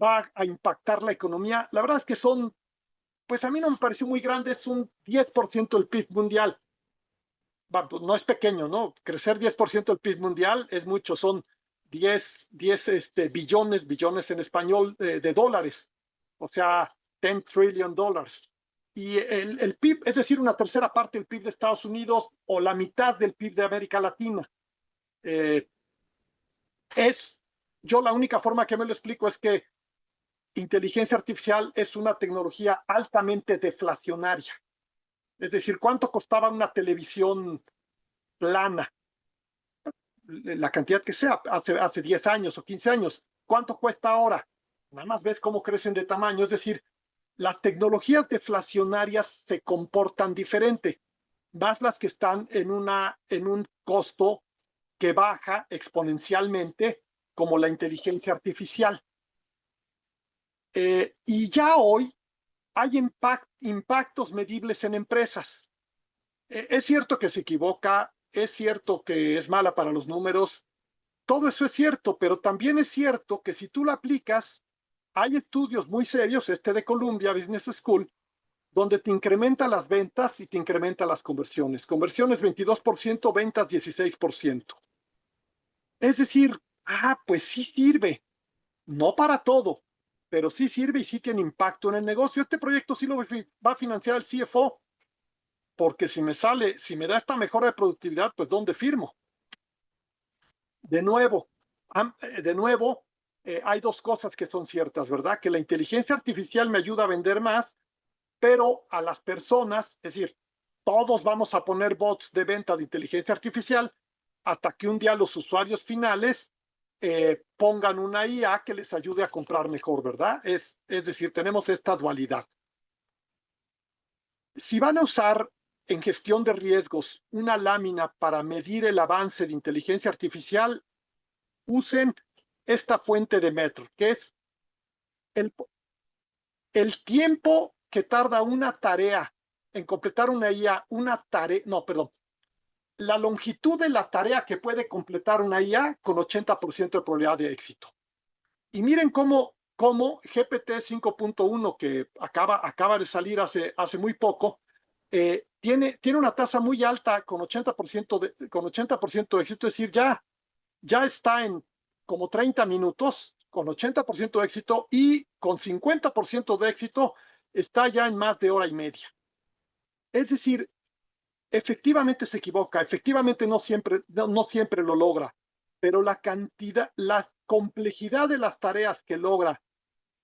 va a impactar la economía, la verdad es que pues a mí no me pareció muy grande, es un 10% del PIB mundial. No es pequeño, ¿no? Crecer 10% del PIB mundial es mucho, son 10 billones en español de dólares, o sea, 10 trillion dollars. Y el PIB, es decir, una tercera parte del PIB de Estados Unidos o la mitad del PIB de América Latina. Yo la única forma que me lo explico es que inteligencia artificial es una tecnología altamente deflacionaria. Es decir, ¿cuánto costaba una televisión plana? La cantidad que sea, hace 10 años o 15 años. ¿Cuánto cuesta ahora? Nada más ves cómo crecen de tamaño. Es decir, las tecnologías deflacionarias se comportan diferente. más las que están en un costo que baja exponencialmente, como la inteligencia artificial. Y ya hoy hay impactos medibles en empresas. Es cierto que se equivoca, es cierto que es mala para los números, todo eso es cierto, pero también es cierto que si tú lo aplicas, hay estudios muy serios, de Columbia Business School, donde te incrementa las ventas y te incrementa las conversiones. Conversiones 22%, ventas 16%. Es decir, pues sí sirve, no para todo, pero sí sirve y sí tiene impacto en el negocio. Este proyecto sí lo va a financiar el CFO, porque si me da esta mejora de productividad, pues ¿dónde firmo? De nuevo, hay dos cosas que son ciertas, ¿verdad? Que la inteligencia artificial me ayuda a vender más, pero a las personas, es decir, todos vamos a poner bots de venta de inteligencia artificial hasta que un día los usuarios finales pongan una IA que les ayude a comprar mejor, ¿verdad? Es decir, tenemos esta dualidad. Si van a usar en gestión de riesgos una lámina para medir el avance de inteligencia artificial, usen esta fuente de Metro, que es el tiempo que tarda una tarea en completar una IA, la longitud de la tarea que puede completar una IA con 80% de probabilidad de éxito. Y miren cómo GPT 5.1, que acaba de salir hace muy poco, tiene una tasa muy alta con 80% de éxito, es decir, ya está en como 30 minutos con 80% de éxito, y con 50% de éxito está ya en más de hora y media. Es decir, efectivamente se equivoca, efectivamente no siempre lo logra, pero la complejidad de las tareas que logra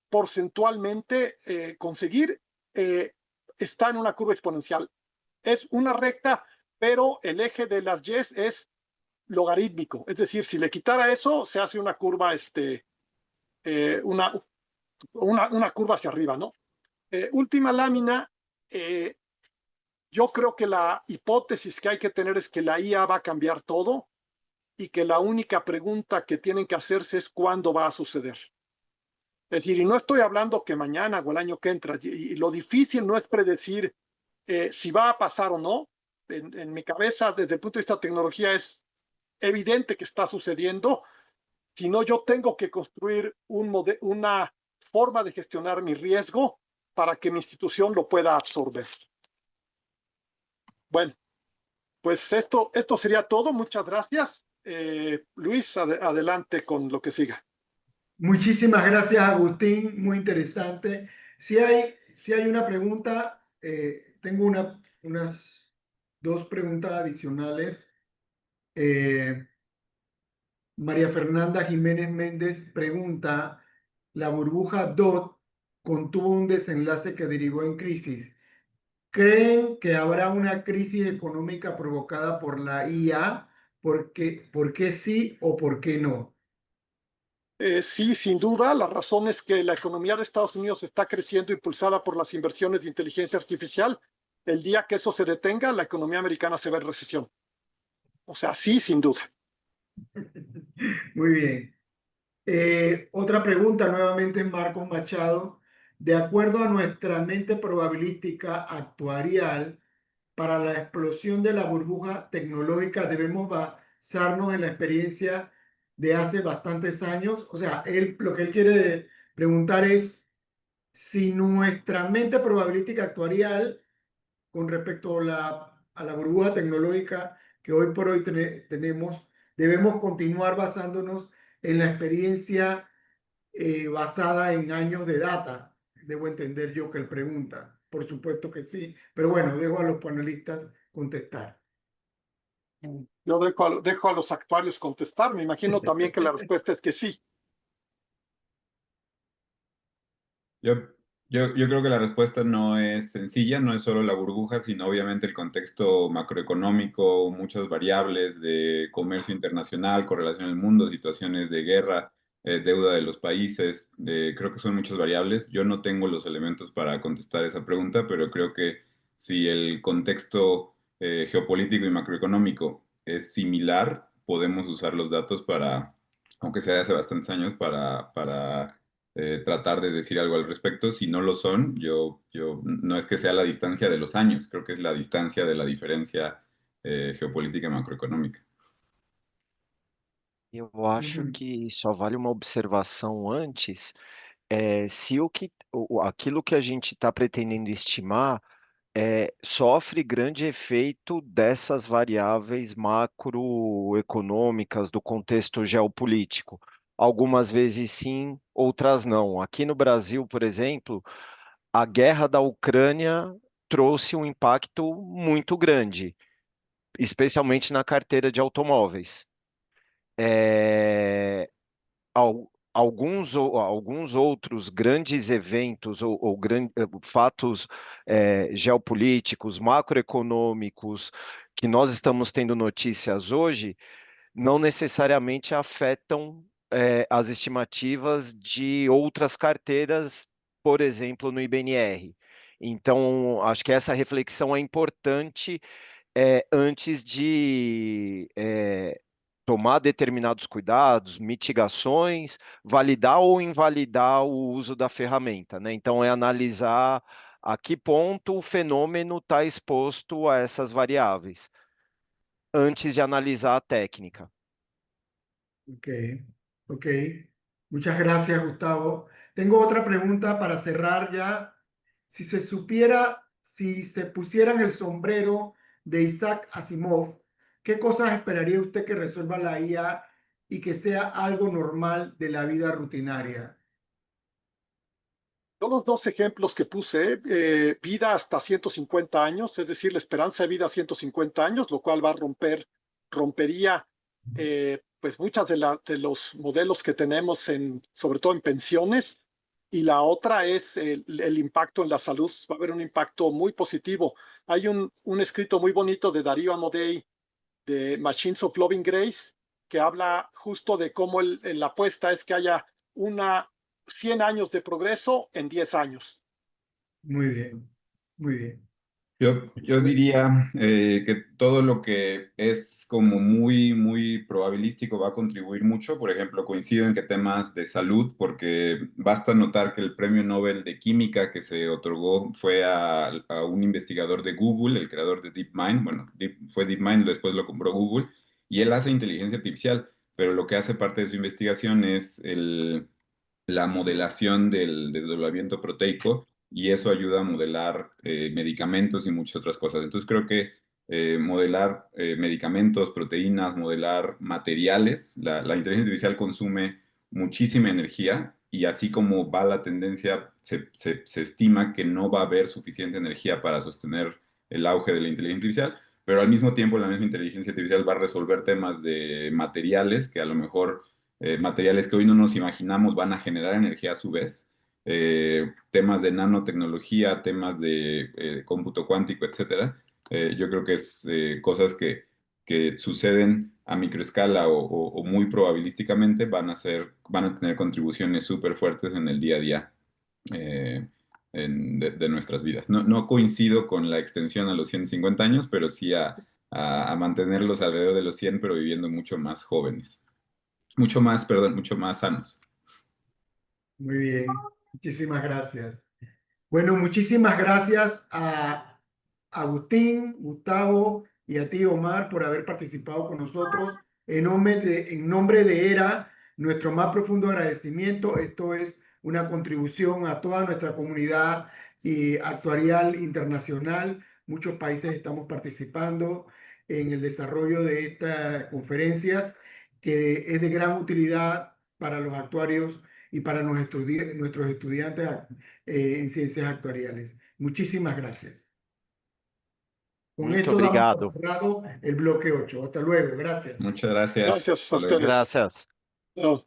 porcentualmente conseguir está en una curva exponencial. Es una recta, pero el eje de las Y's es logarítmico. Es decir, si le quitara eso, se hace una curva, una curva hacia arriba, ¿no? Última lámina. Yo creo que la hipótesis que hay que tener es que la IA va a cambiar todo y que la única pregunta que tienen que hacerse es cuándo va a suceder. Es decir, y no estoy hablando que mañana o el año que entra, y lo difícil no es predecir si va a pasar o no. En mi cabeza, desde el punto de vista de tecnología, es evidente que está sucediendo, sino yo tengo que construir una forma de gestionar mi riesgo para que mi institución lo pueda absorber. Bueno, pues esto sería todo. Muchas gracias. Luis, adelante con lo que siga. Muchísimas gracias, Agustín. Muy interesante. Si hay una pregunta, tengo unas dos preguntas adicionales. María Fernanda Jiménez Méndez pregunta: la burbuja DOT contuvo un desenlace que derivó en crisis. ¿Creen que habrá una crisis económica provocada por la IA? ¿Por qué sí o por qué no? Sí, sin duda. La razón es que la economía de Estados Unidos está creciendo, impulsada por las inversiones de inteligencia artificial. El día que eso se detenga, la economía americana se va en recesión. O sea, sí, sin duda. Muy bien. Otra pregunta nuevamente, Marcos Machado. De acuerdo a nuestra mente probabilística actuarial, para la explosión de la burbuja tecnológica debemos basarnos en la experiencia de hace bastantes años. O sea, lo que él quiere preguntar es si nuestra mente probabilística actuarial con respecto a la burbuja tecnológica que hoy por hoy tenemos, debemos continuar basándonos en la experiencia basada en años de data. Debo entender yo que él pregunta. Por supuesto que sí, pero bueno, dejo a los panelistas contestar. Yo dejo a los actuarios contestar. Me imagino también que la respuesta es que sí. Yo creo que la respuesta no es sencilla, no es solo la burbuja, sino obviamente el contexto macroeconómico, muchas variables de comercio internacional, correlación en el mundo, situaciones de guerra, deuda de los países, creo que son muchas variables. Yo no tengo los elementos para contestar esa pregunta, pero creo que si el contexto geopolítico y macroeconómico es similar, podemos usar los datos para, aunque sea de hace bastantes años, para tratar de decir algo al respecto. Si no lo son, no es que sea la distancia de los años, creo que es la distancia de la diferencia geopolítica e macroeconómica. Eu acho que só vale uma observação antes, se aquilo que a gente está pretendendo estimar sofre grande efeito dessas variáveis macroeconômicas do contexto geopolítico. Algumas vezes sim, outras não. Aqui no Brasil, por exemplo, a guerra da Ucrânia trouxe um impacto muito grande, especialmente na carteira de automóveis. Alguns outros grandes eventos ou fatos geopolíticos, macroeconômicos, que nós estamos tendo notícias hoje, não necessariamente afetam as estimativas de outras carteiras, por exemplo, no IBNR. Então, acho que essa reflexão é importante antes de tomar determinados cuidados, mitigações, validar ou invalidar o uso da ferramenta, né? Então, é analisar a que ponto o fenômeno está exposto a essas variáveis, antes de analisar a técnica. Ok, ok. Muchas gracias, Gustavo. Tengo otra pregunta para cerrar ya. Si se pusieran el sombrero de Isaac Asimov, ¿qué cosas esperaría usted que resuelva la IA y que sea algo normal de la vida rutinaria? Yo los dos ejemplos que puse, vida hasta 150 años, es decir, la esperanza de vida a 150 años, lo cual rompería pues muchas de los modelos que tenemos sobre todo en pensiones. Y la otra es el impacto en la salud. Va a haber un impacto muy positivo. Hay un escrito muy bonito de Darío Amodei de Machines of Loving Grace que habla justo de cómo la apuesta es que haya 100 años de progreso en 10 años. Muy bien, muy bien. Yo diría que todo lo que es como muy probabilístico va a contribuir mucho. Por ejemplo, coincido en que temas de salud, porque basta notar que el premio Nobel de Química que se otorgó fue a un investigador de Google, el creador de DeepMind. Bueno, fue DeepMind, después lo compró Google, y él hace inteligencia artificial, pero lo que hace parte de su investigación es la modelación del desdoblamiento proteico, y eso ayuda a modelar medicamentos y muchas otras cosas. Entonces creo que modelar medicamentos, proteínas, modelar materiales, la inteligencia artificial consume muchísima energía, y así como va la tendencia, se estima que no va a haber suficiente energía para sostener el auge de la inteligencia artificial, pero al mismo tiempo la misma inteligencia artificial va a resolver temas de materiales que a lo mejor materiales que hoy no nos imaginamos van a generar energía a su vez, temas de nanotecnología, temas de cómputo cuántico, etcétera. Yo creo que es cosas que suceden a microescala o muy probabilísticamente van a tener contribuciones súper fuertes en el día a día de nuestras vidas. No coincido con la extensión a los 150 años, pero sí a mantenerlos alrededor de los 100, pero viviendo mucho más jóvenes. Mucho más sanos. Muy bien, muchísimas gracias. Bueno, muchísimas gracias a Agustín, Gustavo y a ti, Omar, por haber participado con nosotros. En nombre de ERA, nuestro más profundo agradecimiento. Esto es una contribución a toda nuestra comunidad actuarial internacional. Muchos países estamos participando en el desarrollo de estas conferencias, que es de gran utilidad para los actuarios y para nuestros estudiantes en ciencias actuariales. Muchísimas gracias. Con Muito esto damos obrigado. por cerrado el bloque 8. Hasta luego. Gracias. Muchas gracias. Gracias a Hasta luego. ustedes. Gracias. No.